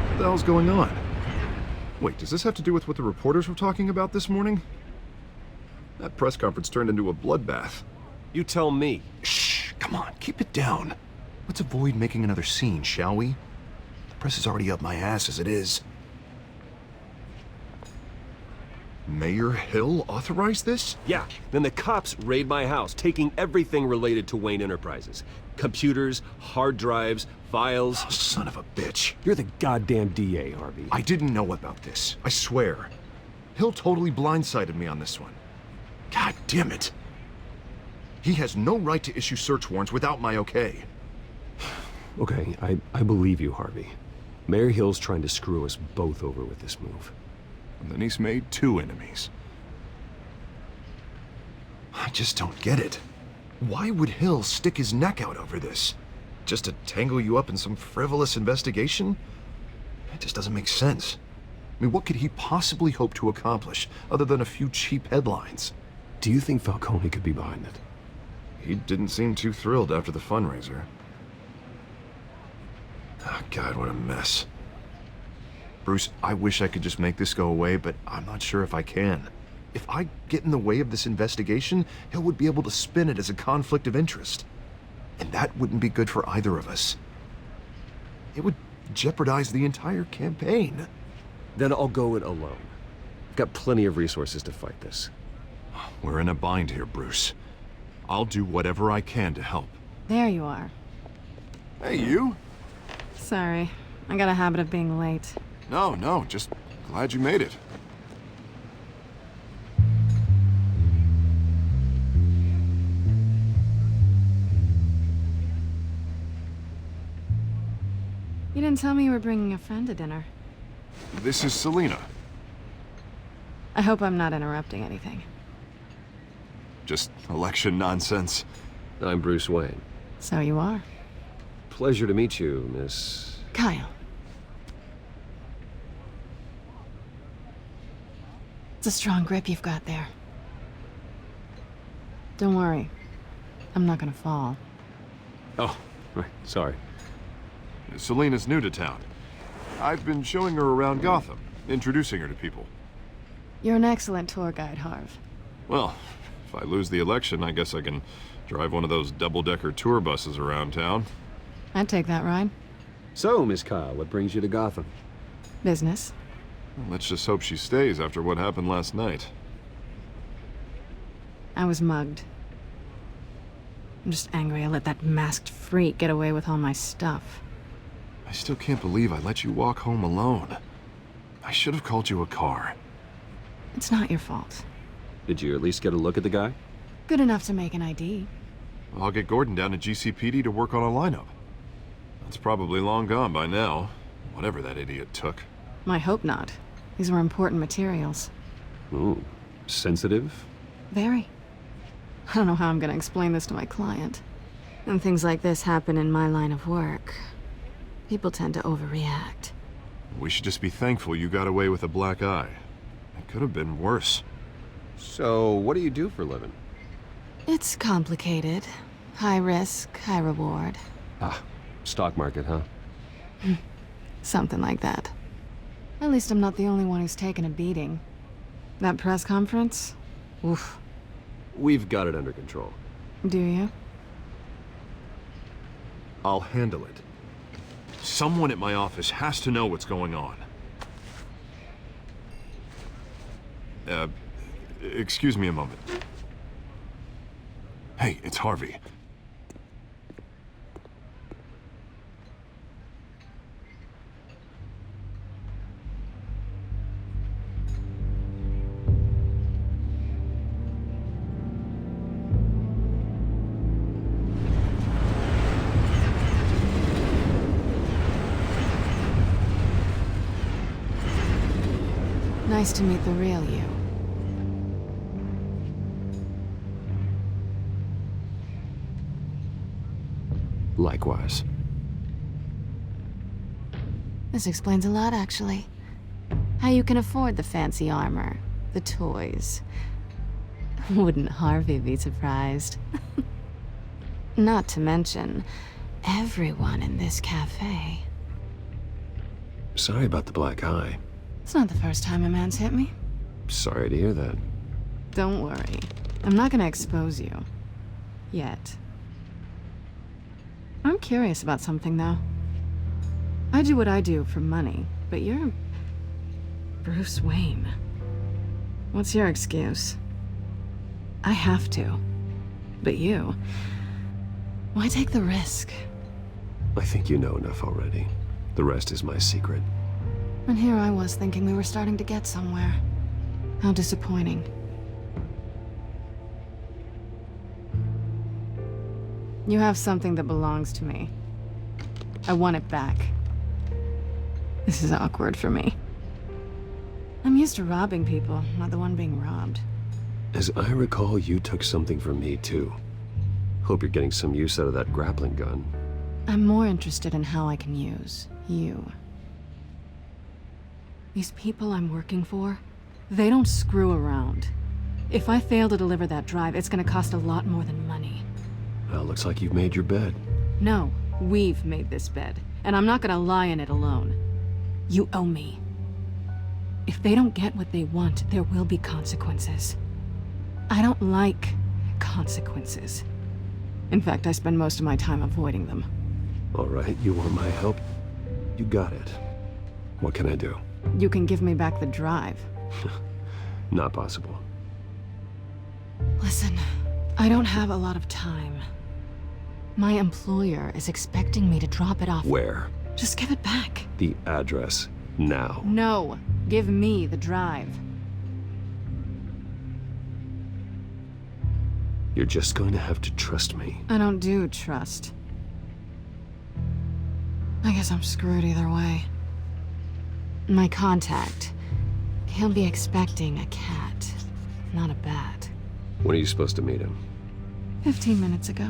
What the hell's going on? Wait, does this have to do with what the reporters were talking about this morning? That press conference turned into a bloodbath. You tell me. Shh, come on, keep it down. Let's avoid making another scene, shall we? The press is already up my ass as it is. Mayor Hill authorized this? Yeah, then the cops raid my house, taking everything related to Wayne Enterprises. Computers, hard drives, files... Oh, son of a bitch. You're the goddamn DA, Harvey. I didn't know about this, I swear. Hill totally blindsided me on this one. God damn it. He has no right to issue search warrants without my okay. Okay, I believe you, Harvey. Mayor Hill's trying to screw us both over with this move. And then he's made 2 enemies. I just don't get it. Why would Hill stick his neck out over this? Just to tangle you up in some frivolous investigation? It just doesn't make sense. I mean, what could he possibly hope to accomplish other than a few cheap headlines? Do you think Falcone could be behind it? He didn't seem too thrilled after the fundraiser. Oh, God, what a mess. Bruce, I wish I could just make this go away, but I'm not sure if I can. If I get in the way of this investigation, Hill would be able to spin it as a conflict of interest. And that wouldn't be good for either of us. It would jeopardize the entire campaign. Then I'll go it alone. I've got plenty of resources to fight this. We're in a bind here, Bruce. I'll do whatever I can to help. There you are. Hey, you? Sorry. I got a habit of being late. No, just glad you made it. You didn't tell me you were bringing a friend to dinner. This is Selina. I hope I'm not interrupting anything. Just election nonsense. I'm Bruce Wayne. So you are. Pleasure to meet you, Miss... Kyle. It's a strong grip you've got there. Don't worry. I'm not gonna fall. Oh, right, sorry. Selina's new to town. I've been showing her around Gotham, introducing her to people. You're an excellent tour guide, Harv. Well, if I lose the election, I guess I can drive one of those double-decker tour buses around town. I'd take that ride. So, Miss Kyle, what brings you to Gotham? Business. Well, let's just hope she stays after what happened last night. I was mugged. I'm just angry I let that masked freak get away with all my stuff. I still can't believe I let you walk home alone. I should have called you a car. It's not your fault. Did you at least get a look at the guy? Good enough to make an ID. I'll get Gordon down to GCPD to work on a lineup. That's probably long gone by now, whatever that idiot took. I hope not. These were important materials. Ooh, sensitive? Very. I don't know how I'm gonna explain this to my client. When things like this happen in my line of work, people tend to overreact. We should just be thankful you got away with a black eye. It could have been worse. So, what do you do for a living? It's complicated. High risk, high reward. Ah, stock market, huh? Something like that. At least I'm not the only one who's taken a beating. That press conference? Oof. We've got it under control. Do you? I'll handle it. Someone at my office has to know what's going on. Excuse me a moment. Hey, it's Harvey. Nice to meet the real you. Likewise. This explains a lot, actually. How you can afford the fancy armor, the toys. Wouldn't Harvey be surprised? Not to mention, everyone in this cafe. Sorry about the black eye. It's not the first time a man's hit me. Sorry to hear that. Don't worry. I'm not gonna expose you. Yet. I'm curious about something, though. I do what I do for money, but you're... Bruce Wayne. What's your excuse? I have to. But you... Why take the risk? I think you know enough already. The rest is my secret. And here I was thinking we were starting to get somewhere. How disappointing. You have something that belongs to me. I want it back. This is awkward for me. I'm used to robbing people, not the one being robbed. As I recall, you took something from me, too. Hope you're getting some use out of that grappling gun. I'm more interested in how I can use you. These people I'm working for, they don't screw around. If I fail to deliver that drive, it's gonna cost a lot more than money. Well, looks like you've made your bed. No, we've made this bed, and I'm not gonna lie in it alone. You owe me. If they don't get what they want, there will be consequences. I don't like consequences. In fact, I spend most of my time avoiding them. All right, you want my help? You got it. What can I do? You can give me back the drive. Not possible. Listen, I don't have a lot of time. My employer is expecting me to drop it off. Where? Just give it back. The address, now. No, give me the drive. You're just going to have to trust me. I don't do trust. I guess I'm screwed either way. My contact. He'll be expecting a cat, not a bat. When are you supposed to meet him? 15 minutes ago.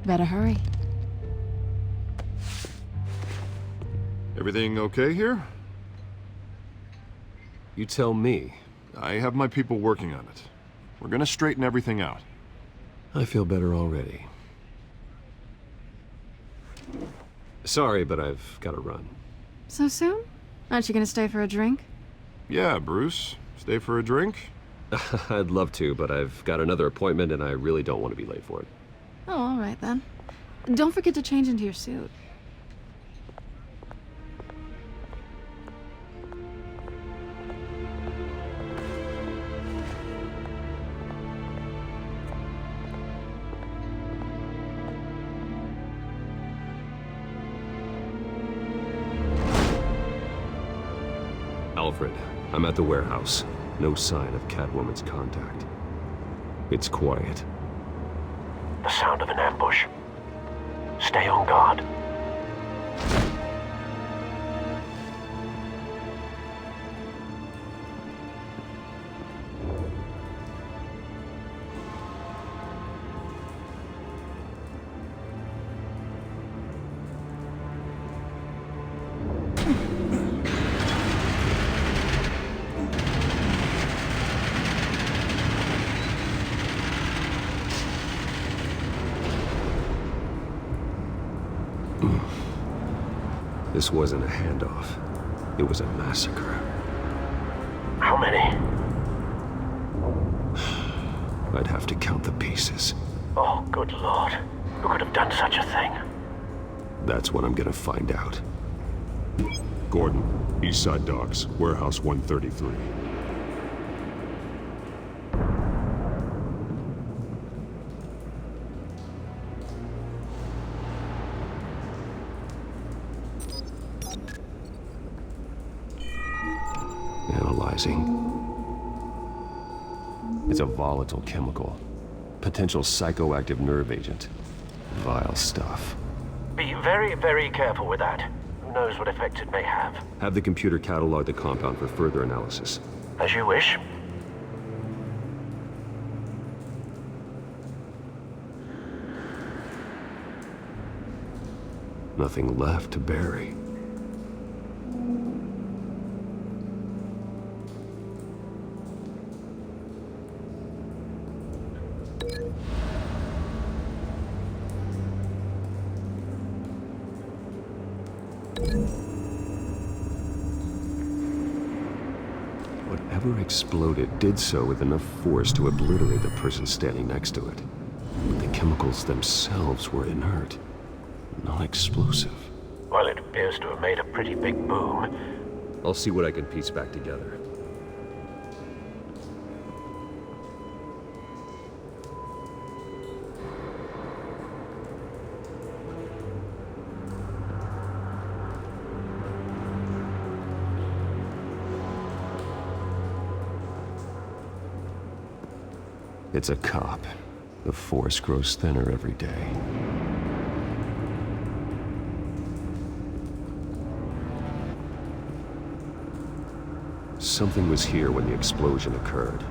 Better hurry. Everything okay here? You tell me. I have my people working on it. We're gonna straighten everything out. I feel better already. Sorry, but I've got to run. So soon? Aren't you gonna stay for a drink? Yeah, Bruce. Stay for a drink? I'd love to, but I've got another appointment and I really don't want to be late for it. Oh, all right then. Don't forget to change into your suit. Alfred, I'm at the warehouse. No sign of Catwoman's contact. It's quiet. The sound of an ambush. Stay on guard. This wasn't a handoff. It was a massacre. How many? I'd have to count the pieces. Oh, good lord. Who could have done such a thing? That's what I'm gonna find out. Gordon, Eastside Docks, Warehouse 133. Analyzing. It's a volatile chemical. Potential psychoactive nerve agent. Vile stuff. Be very, very careful with that. Who knows what effect it may have. Have the computer catalog the compound for further analysis. As you wish. Nothing left to bury. Whatever exploded did so with enough force to obliterate the person standing next to it. But the chemicals themselves were inert, non-explosive. Well, it appears to have made a pretty big boom. I'll see what I can piece back together. It's a cop. The force grows thinner every day. Something was here when the explosion occurred.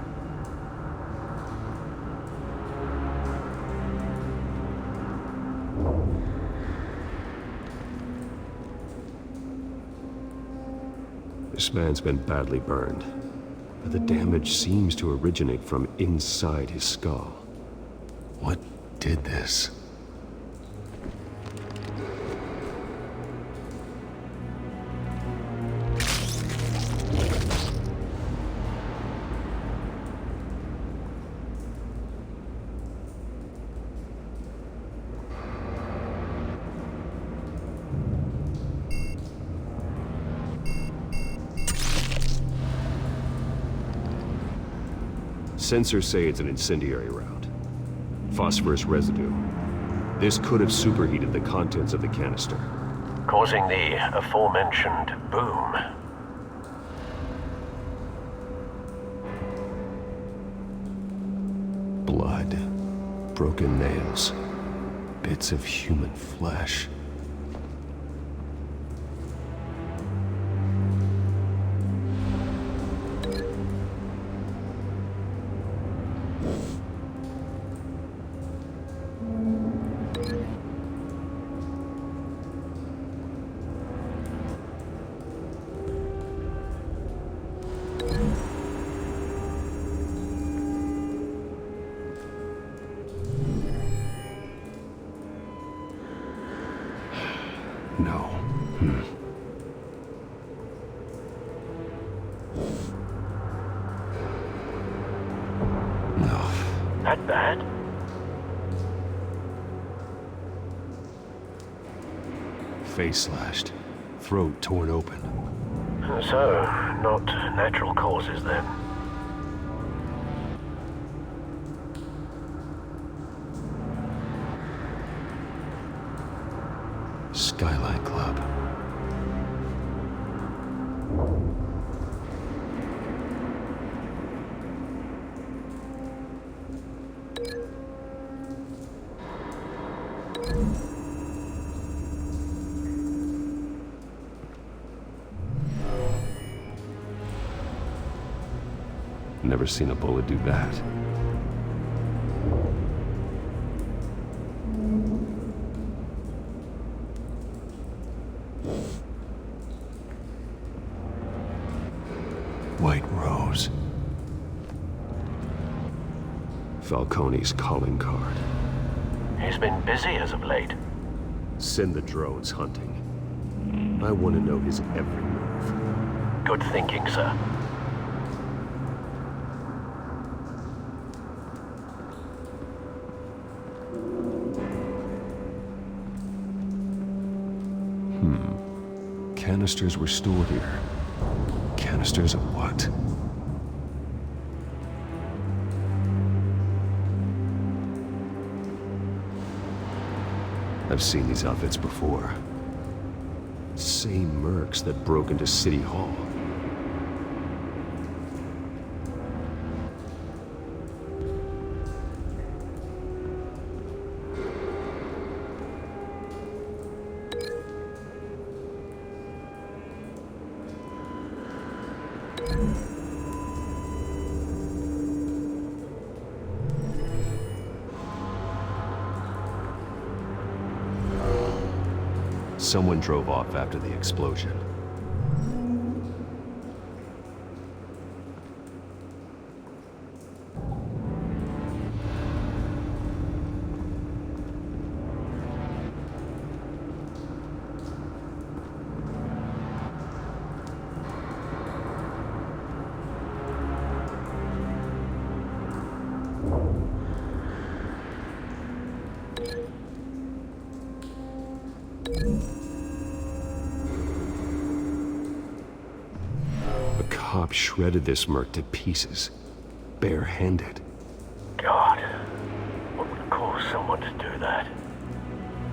This man's been badly burned. But the damage seems to originate from inside his skull. What did this? Sensors say it's an incendiary round. Phosphorus residue. This could have superheated the contents of the canister, causing the aforementioned boom. Blood, broken nails, bits of human flesh. No. No. That bad? Face slashed. Throat torn open. So, not natural causes then. Skyline Club. Never seen a bullet do that. White Rose. Falcone's calling card. He's been busy as of late. Send the drones hunting. I want to know his every move. Good thinking, sir. Canisters were stored here. Canisters of what? I've seen these outfits before. Same mercs that broke into City Hall. Someone drove off after the explosion. Cop shredded this merc to pieces, bare-handed. God, what would cause someone to do that?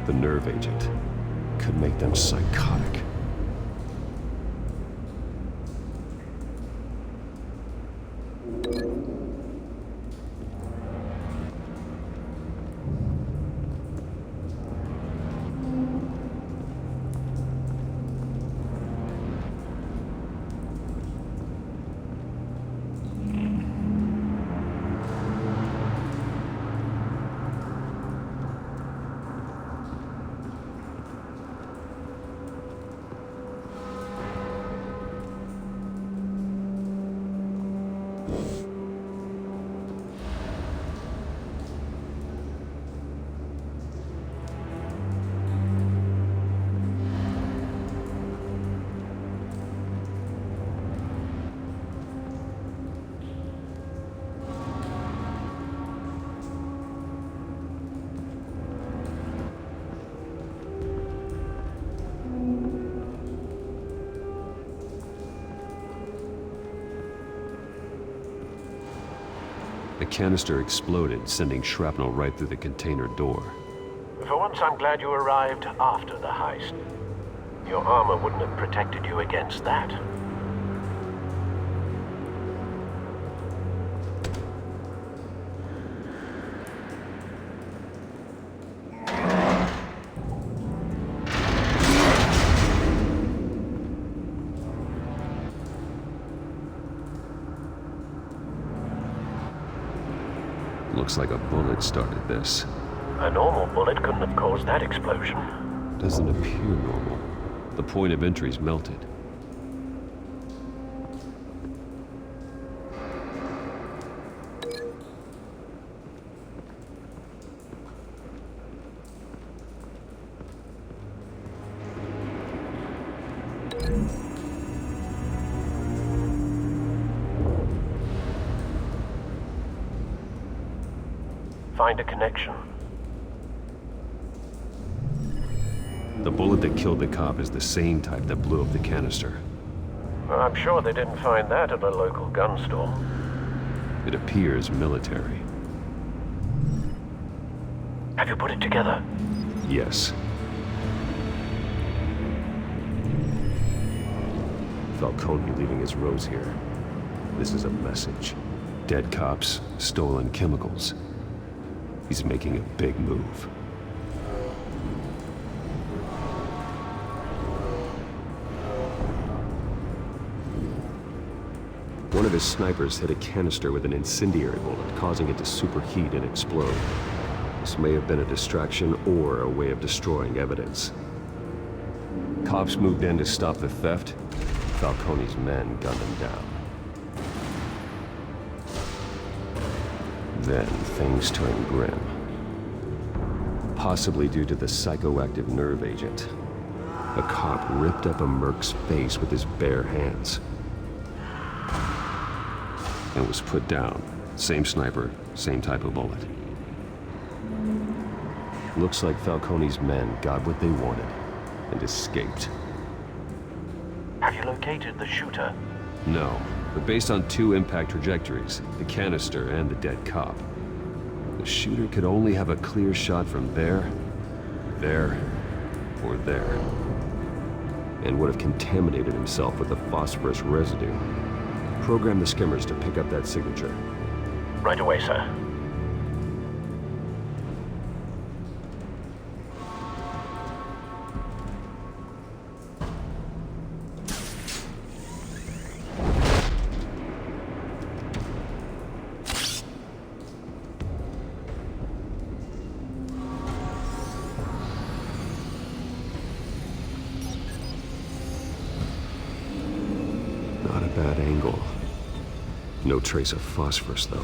The nerve agent could make them psychotic. The canister exploded, sending shrapnel right through the container door. For once, I'm glad you arrived after the heist. Your armor wouldn't have protected you against that. Looks like a bullet started this. A normal bullet couldn't have caused that explosion. Doesn't appear normal. The point of entry's melted. Find a connection. The bullet that killed the cop is the same type that blew up the canister. I'm sure they didn't find that at a local gun store. It appears military. Have you put it together? Yes. Falcone leaving his rose here. This is a message. Dead cops, stolen chemicals. He's making a big move. One of his snipers hit a canister with an incendiary bullet, causing it to superheat and explode. This may have been a distraction or a way of destroying evidence. Cops moved in to stop the theft. Falcone's men gunned him down. Then things turned grim. Possibly due to the psychoactive nerve agent. A cop ripped up a merc's face with his bare hands. And was put down. Same sniper, same type of bullet. Looks like Falcone's men got what they wanted and escaped. Have you located the shooter? No, but based on two impact trajectories, the canister and the dead cop, the shooter could only have a clear shot from there, or there, and would have contaminated himself with the phosphorus residue. Program the skimmers to pick up that signature. Right away, sir. Not a bad angle. No trace of phosphorus, though.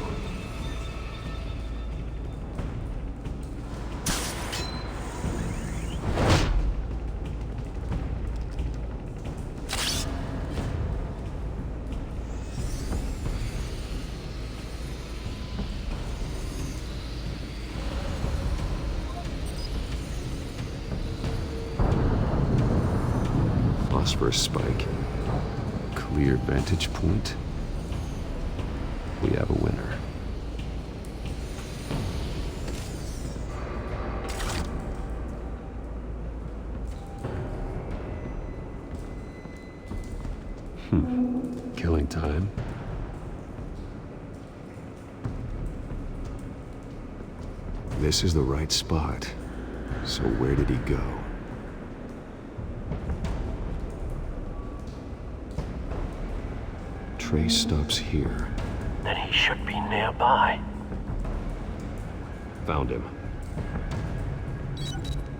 Phosphorus spike. Clear vantage point. We have a winner. Killing time. This is the right spot. So where did he go? Trace stops here. Then he should be nearby. Found him.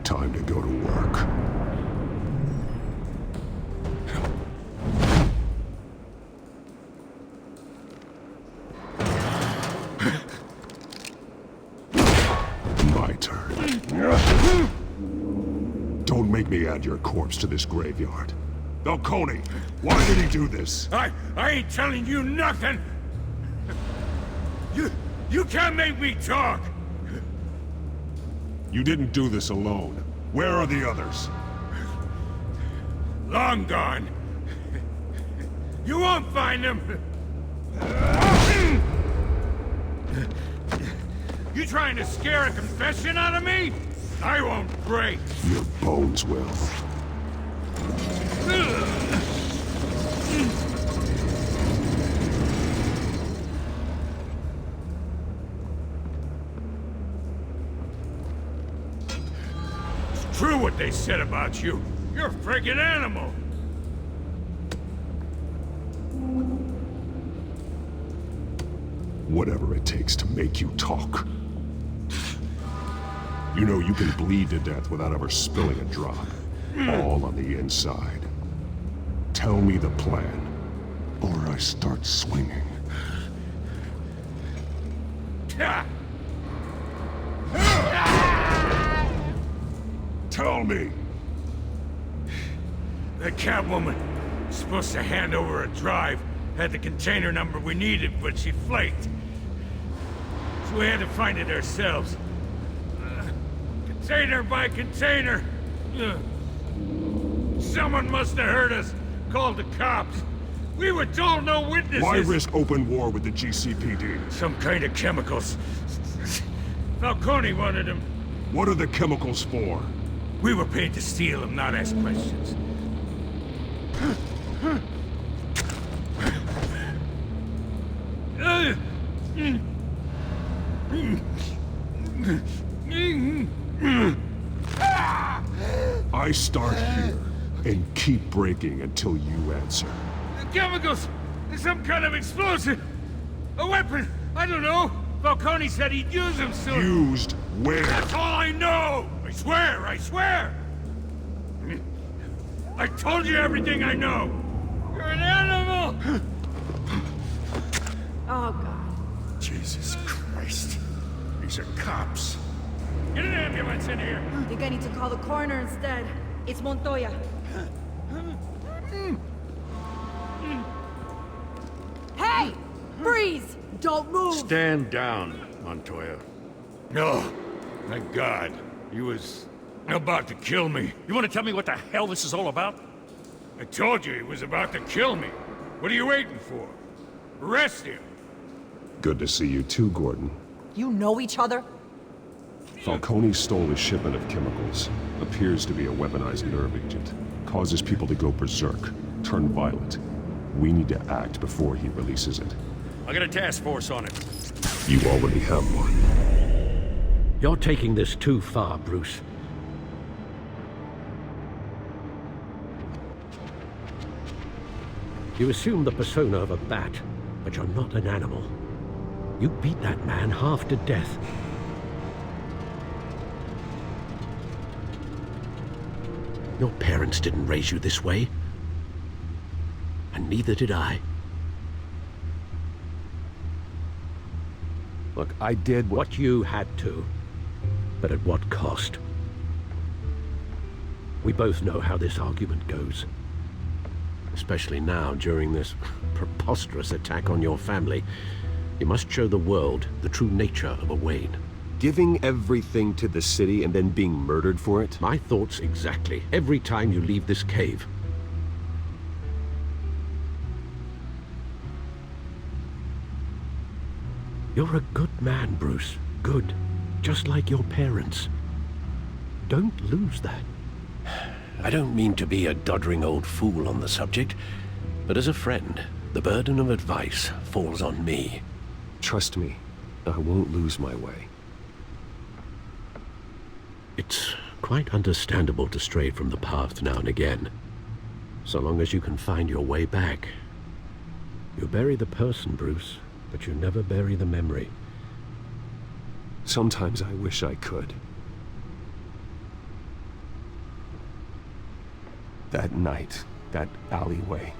Time to go to work. My turn. Don't make me add your corpse to this graveyard. Falcone, why did he do this? I ain't telling you nothing! You can't make me talk! You didn't do this alone. Where are the others? Long gone. You won't find them! trying to scare a confession out of me? I won't break. Your bones will. It's true what they said about you. You're a friggin' animal. Whatever it takes to make you talk. You know you can bleed to death without ever spilling a drop. All on the inside. Tell me the plan, or I start swinging. Tell me! That Catwoman was supposed to hand over a drive, had the container number we needed, but she flaked. So we had to find it ourselves. Container by container. Someone must have heard us, called the cops. We were told no witnesses. Why risk open war with the GCPD? Some kind of chemicals. Falcone wanted them. What are the chemicals for? We were paid to steal them, not ask questions. I start here and keep breaking until you answer. Chemicals! Some kind of explosive! A weapon! I don't know! Falcone said he'd use them soon! Used where? That's all I know! I swear! I swear! I told you everything I know! You're an animal! Oh, God. Jesus Christ. These are cops. Get an ambulance in here! I think I need to call the coroner instead. It's Montoya. Hey! Freeze! Don't move! Stand down, Montoya. No. Thank God. He was about to kill me. You want to tell me what the hell this is all about? I told you he was about to kill me. What are you waiting for? Arrest him! Good to see you too, Gordon. You know each other? Falcone stole a shipment of chemicals. Appears to be a weaponized nerve agent. Causes people to go berserk, turn violent. We need to act before he releases it. I got a task force on it. You already have one. You're taking this too far, Bruce. You assume the persona of a bat, but you're not an animal. You beat that man half to death. Your parents didn't raise you this way. And neither did I. Look, I did what you had to. But at what cost? We both know how this argument goes. Especially now, during this preposterous attack on your family. You must show the world the true nature of a Wayne. Giving everything to the city and then being murdered for it? My thoughts exactly. Every time you leave this cave. You're a good man, Bruce. Good. Just like your parents. Don't lose that. I don't mean to be a doddering old fool on the subject, but as a friend, the burden of advice falls on me. Trust me, I won't lose my way. It's quite understandable to stray from the path now and again, so long as you can find your way back. You bury the person, Bruce, but you never bury the memory. Sometimes I wish I could. That night, that alleyway,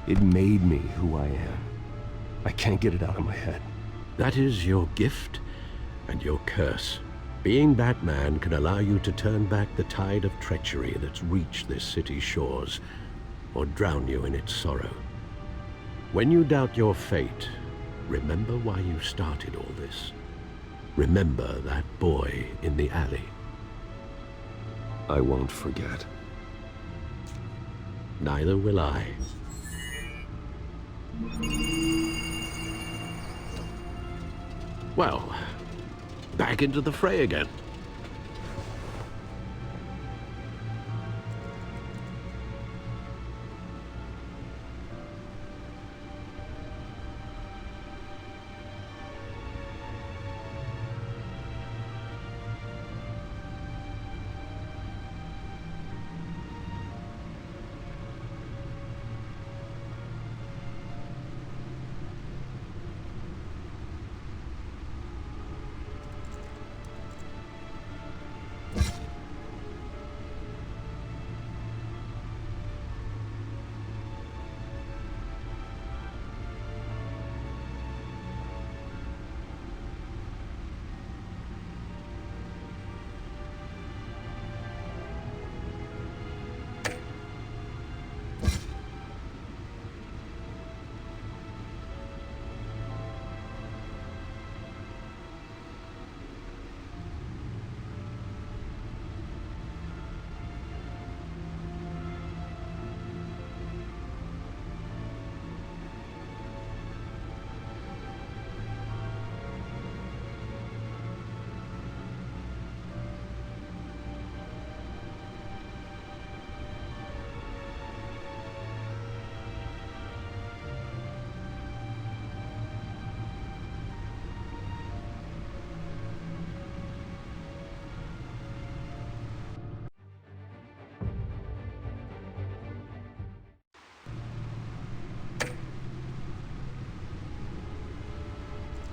it made me who I am. I can't get it out of my head. That is your gift and your curse. Being Batman can allow you to turn back the tide of treachery that's reached this city's shores, or drown you in its sorrow. When you doubt your fate, remember why you started all this. Remember that boy in the alley. I won't forget. Neither will I. Well, back into the fray again.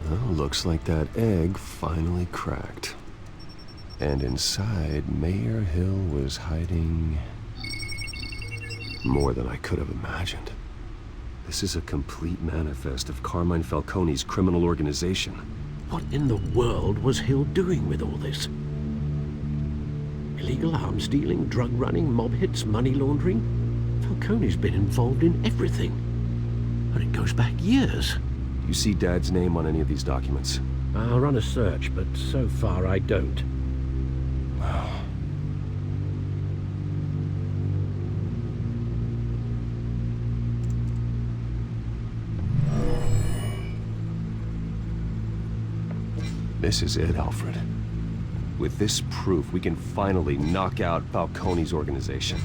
Well, looks like that egg finally cracked. And inside, Mayor Hill was hiding more than I could have imagined. This is a complete manifest of Carmine Falcone's criminal organization. What in the world was Hill doing with all this? Illegal arms dealing, drug running, mob hits, money laundering? Falcone's been involved in everything. And it goes back years. You see Dad's name on any of these documents? I'll run a search, but so far I don't. Wow. This is it, Alfred. With this proof, we can finally knock out Falcone's organization.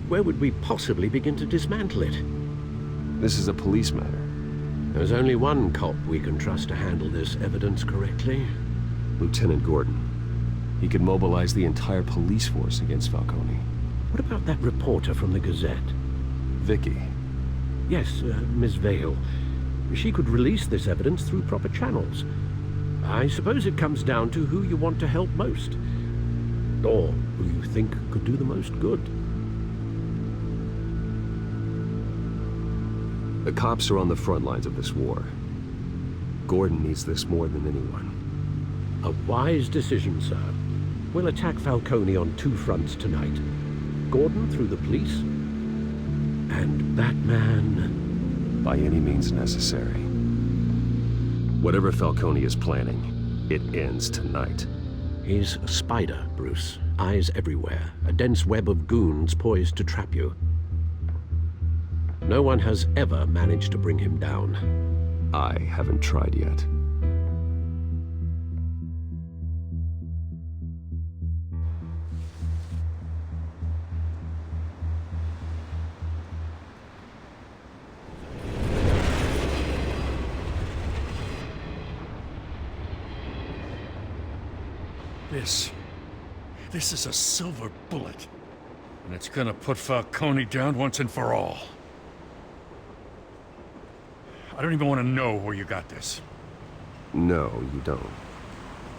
Where would we possibly begin to dismantle it? This is a police matter. There's only one cop we can trust to handle this evidence correctly. Lieutenant Gordon. He could mobilize the entire police force against Falcone. What about that reporter from the Gazette? Vicky. Yes, Miss Vale. She could release this evidence through proper channels. I suppose it comes down to who you want to help most. Or who you think could do the most good. The cops are on the front lines of this war. Gordon needs this more than anyone. A wise decision, sir. We'll attack Falcone on two fronts tonight. Gordon through the police, and Batman... by any means necessary. Whatever Falcone is planning, it ends tonight. He's a spider, Bruce. Eyes everywhere. A dense web of goons poised to trap you. No one has ever managed to bring him down. I haven't tried yet. This is a silver bullet. And it's gonna put Falcone down once and for all. I don't even want to know where you got this. No, you don't.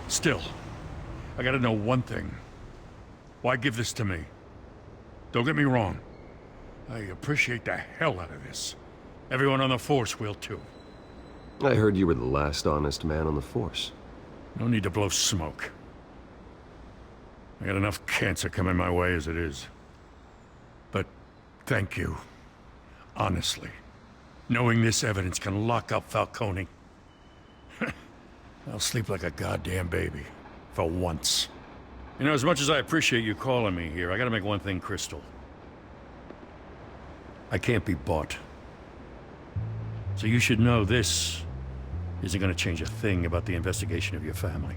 Still, I gotta know one thing. Why give this to me? Don't get me wrong. I appreciate the hell out of this. Everyone on the Force will too. I heard you were the last honest man on the Force. No need to blow smoke. I got enough cancer coming my way as it is. But thank you. Honestly. Knowing this evidence can lock up Falcone. I'll sleep like a goddamn baby. For once. You know, as much as I appreciate you calling me here, I gotta make one thing crystal. I can't be bought. So you should know this isn't going to change a thing about the investigation of your family.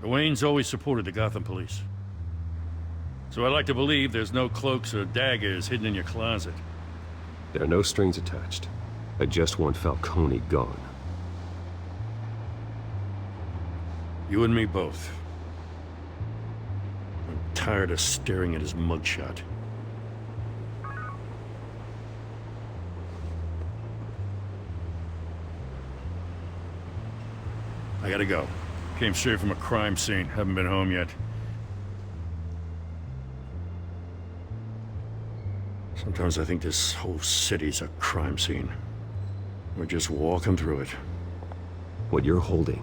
The Waynes always supported the Gotham police. So I like to believe there's no cloaks or daggers hidden in your closet. There are no strings attached. I just want Falcone gone. You and me both. I'm tired of staring at his mugshot. I gotta go. Came straight from a crime scene. Haven't been home yet. Sometimes I think this whole city's a crime scene. We're just walking through it. What you're holding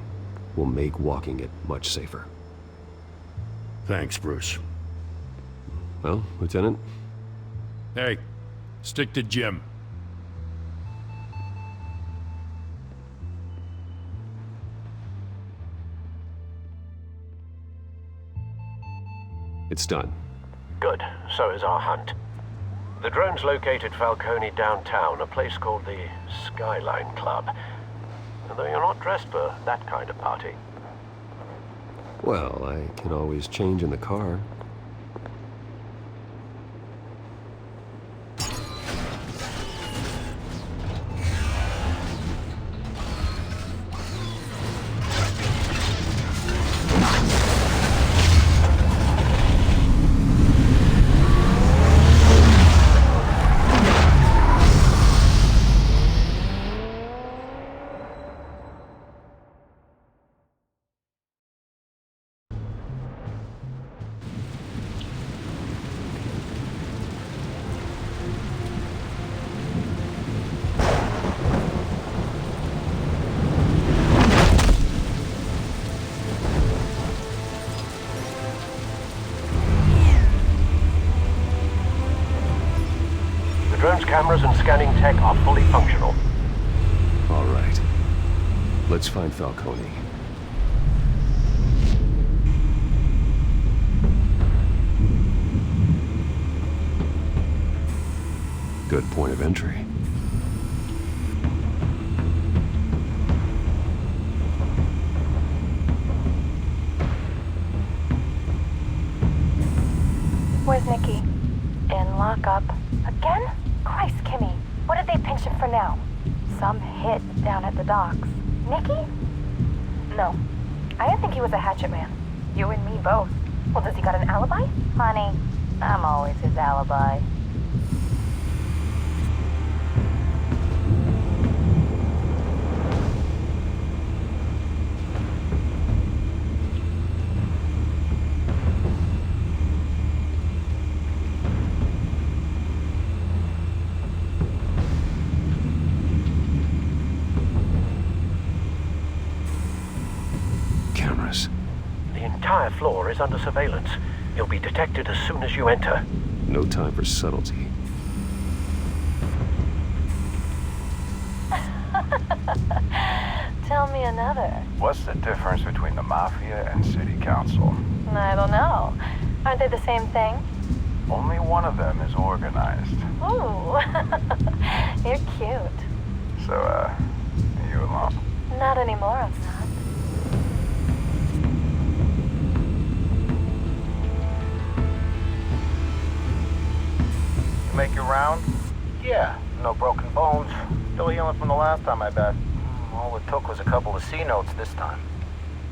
will make walking it much safer. Thanks, Bruce. Well, Lieutenant? Hey, stick to Jim. It's done. Good. So is our hunt. The drone's located Falcone downtown, a place called the Skyline Club. Although you're not dressed for that kind of party. Well, I can always change in the car. The drone's cameras and scanning tech are fully functional. All right. Let's find Falcone. Good point of entry. Where's Nicky? In lockup. Again? Christ, Kimmy. What did they pinch him for now? Some hit down at the docks. Nicky? No. I didn't think he was a hatchet man. You and me both. Well, does he got an alibi? Honey, I'm always his alibi. Cameras. The entire floor is under surveillance. You'll be detected as soon as you enter. No time for subtlety. Tell me another. What's the difference between the Mafia and City Council? I don't know. Aren't they the same thing? Only one of them is organized. Ooh. You're cute. So, are you alone? Not anymore, I'm not. Make your round? Yeah, no broken bones. Still healing from the last time, I bet. All it took was a couple of C notes this time.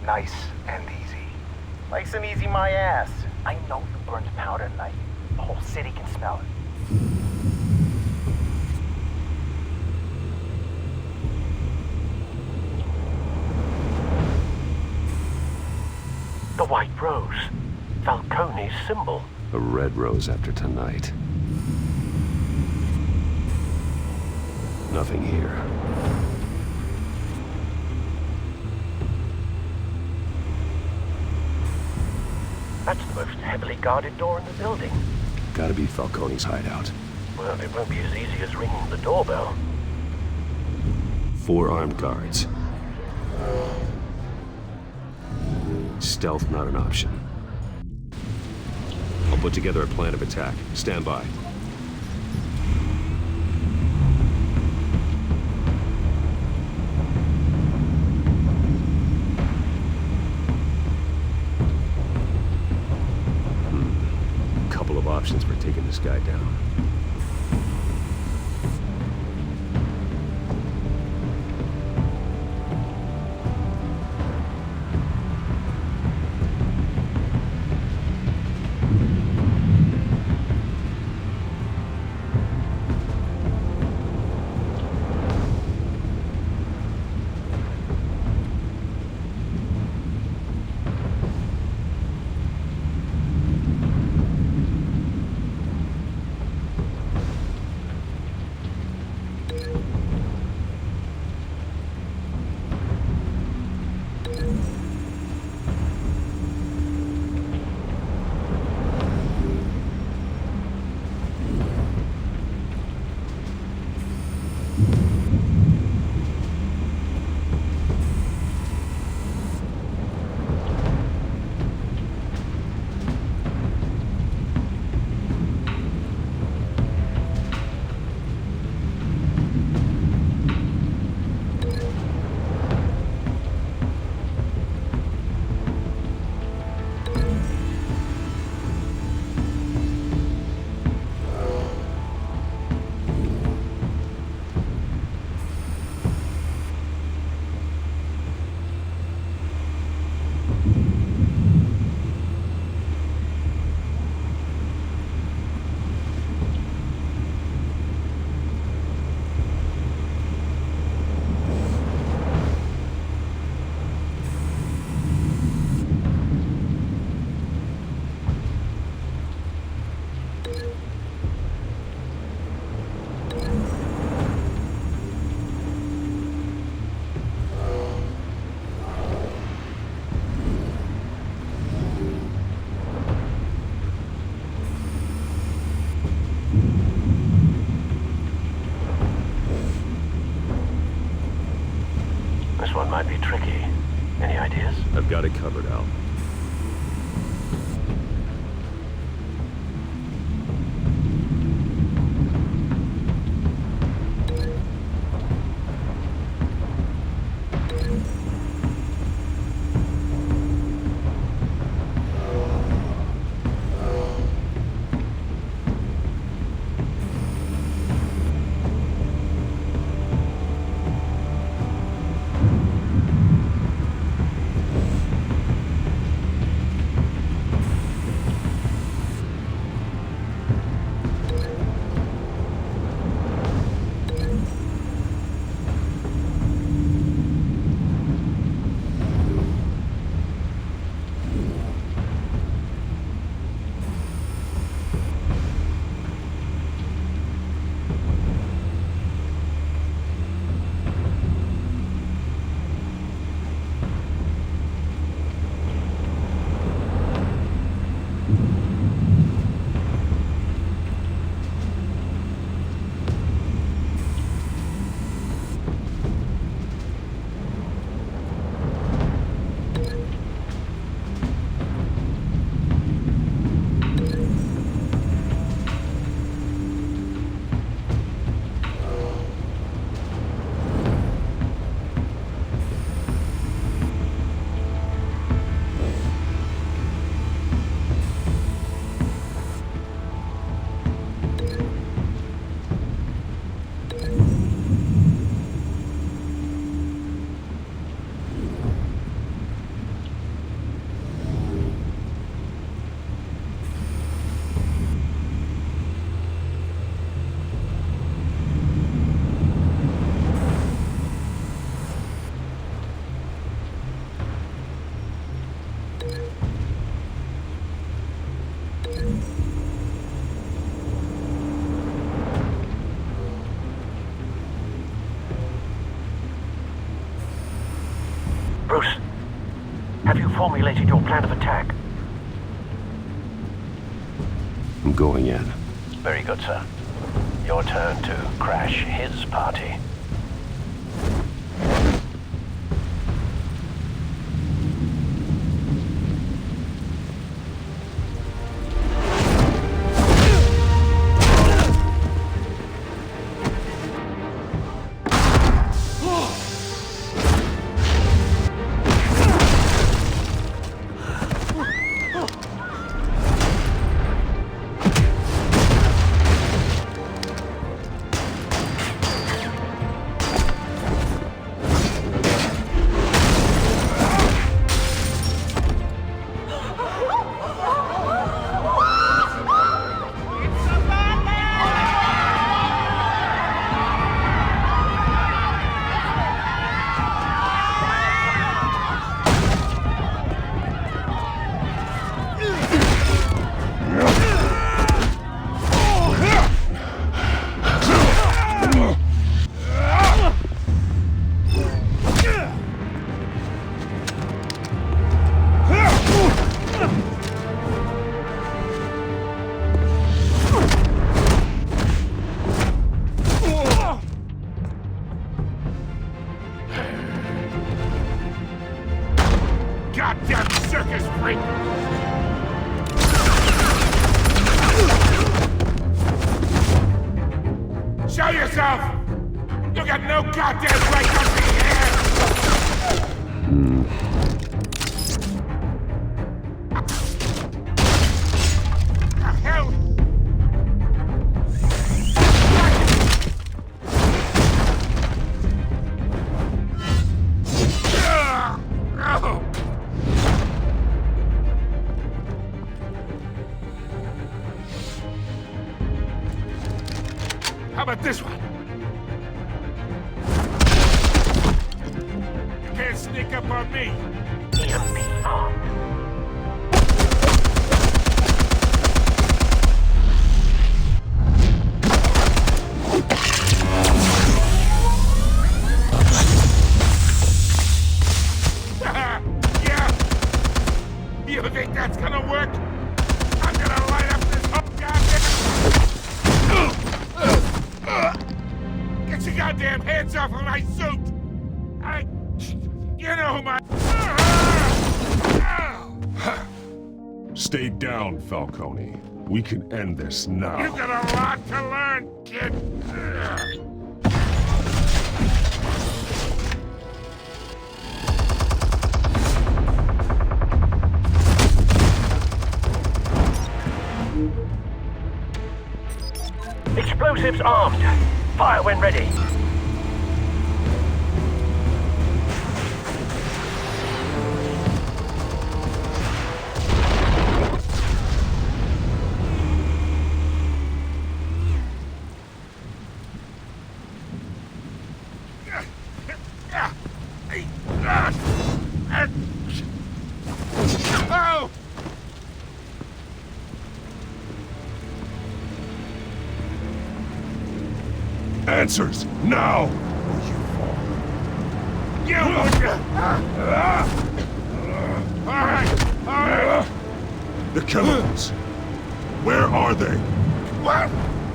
Nice and easy. Nice and easy my ass. I know you burned powder tonight. The whole city can smell it. The white rose. Falcone's symbol. A red rose after tonight. Nothing here. That's the most heavily guarded door in the building. Gotta be Falcone's hideout. Well, it won't be as easy as ringing the doorbell. 4 armed guards. Stealth not an option. I'll put together a plan of attack. Stand by. taking this guy down. This one might be tricky. Any ideas? I've got it covered, Al. Bruce, have you formulated your plan of attack? I'm going in. Very good, sir. Your turn to crash his party. goddamn circus freak! Show yourself! You got no goddamn right to be here! The hell? How about this one? You can't sneak up on me. Yeah? You think that's gonna work? I'm gonna light up this whole goddamn... Get your goddamn hands off of my suit! You know who my... Stay down, Falcone. We can end this now. You got a lot to learn, kid. Explosives armed. Fire when ready. Oh! Answers, now! You Alright! The chemicals. Where are they? What?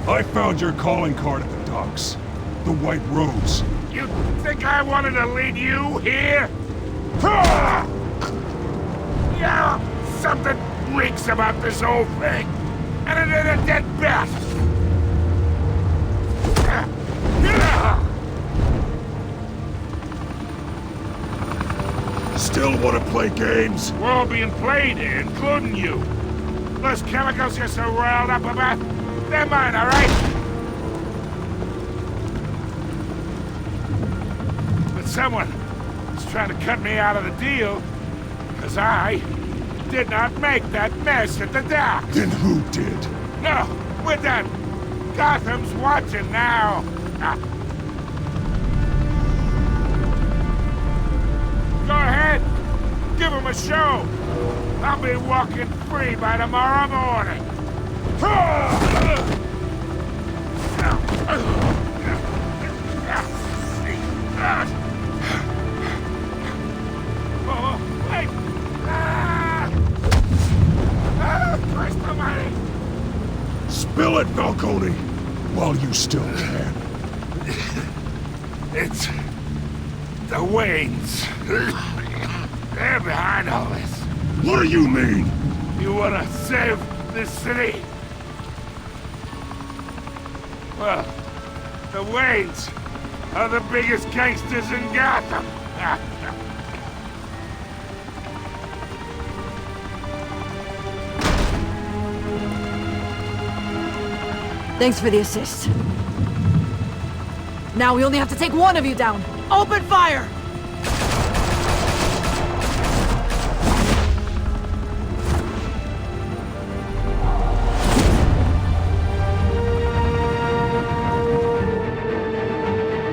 I found your calling card at the docks. The White Rose. You think I wanted to lead you here? Yeah, something reeks about this whole thing. And it ain't a dead bat. Still want to play games? We're all being played here, including you. Those chemicals you're so riled up about, they're mine, all right? But someone is trying to cut me out of the deal because I did not make that mess at the docks. Then who did? No, we're done. Gotham's watching now. Go ahead. Give him a show. I'll be walking free by tomorrow morning. Oh, wait. Christ almighty. Spill it, Falcone, while you still can. It's the Waynes. They're behind all this. What do you mean? You wanna save this city? Well, the Waynes are the biggest gangsters in Gotham. Thanks for the assist. Now we only have to take one of you down. Open fire!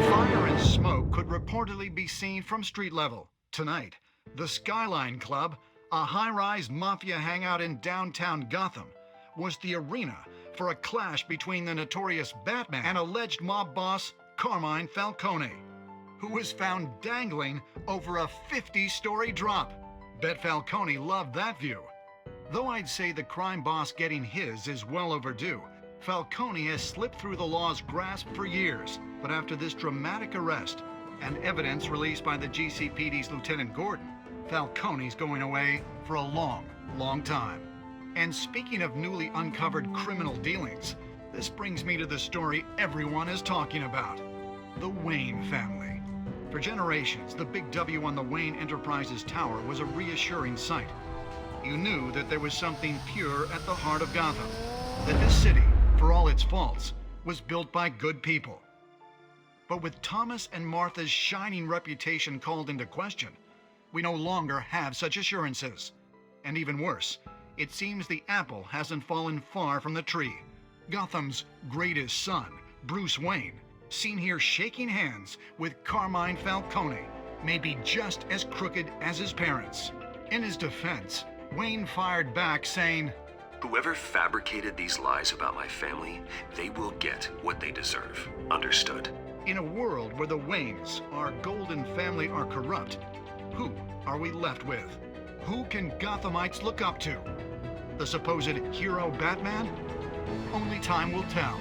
Fire and smoke could reportedly be seen from street level. Tonight, the Skyline Club, a high-rise mafia hangout in downtown Gotham, was the arena for a clash between the notorious Batman and alleged mob boss Carmine Falcone, who was found dangling over a 50-story drop. Bet Falcone loved that view. Though I'd say the crime boss getting his is well overdue, Falcone has slipped through the law's grasp for years. But after this dramatic arrest and evidence released by the GCPD's Lieutenant Gordon, Falcone's going away for a long, long time. And speaking of newly uncovered criminal dealings, this brings me to the story everyone is talking about. The Wayne family. For generations, the big W on the Wayne Enterprises tower was a reassuring sight. You knew that there was something pure at the heart of Gotham. That this city, for all its faults, was built by good people. But with Thomas and Martha's shining reputation called into question, we no longer have such assurances. And even worse, it seems the apple hasn't fallen far from the tree. Gotham's greatest son, Bruce Wayne, seen here shaking hands with Carmine Falcone, may be just as crooked as his parents. In his defense, Wayne fired back saying, "Whoever fabricated these lies about my family, they will get what they deserve. Understood?" In a world where the Waynes, our golden family, are corrupt, who are we left with? Who can Gothamites look up to? The supposed hero Batman? Only time will tell.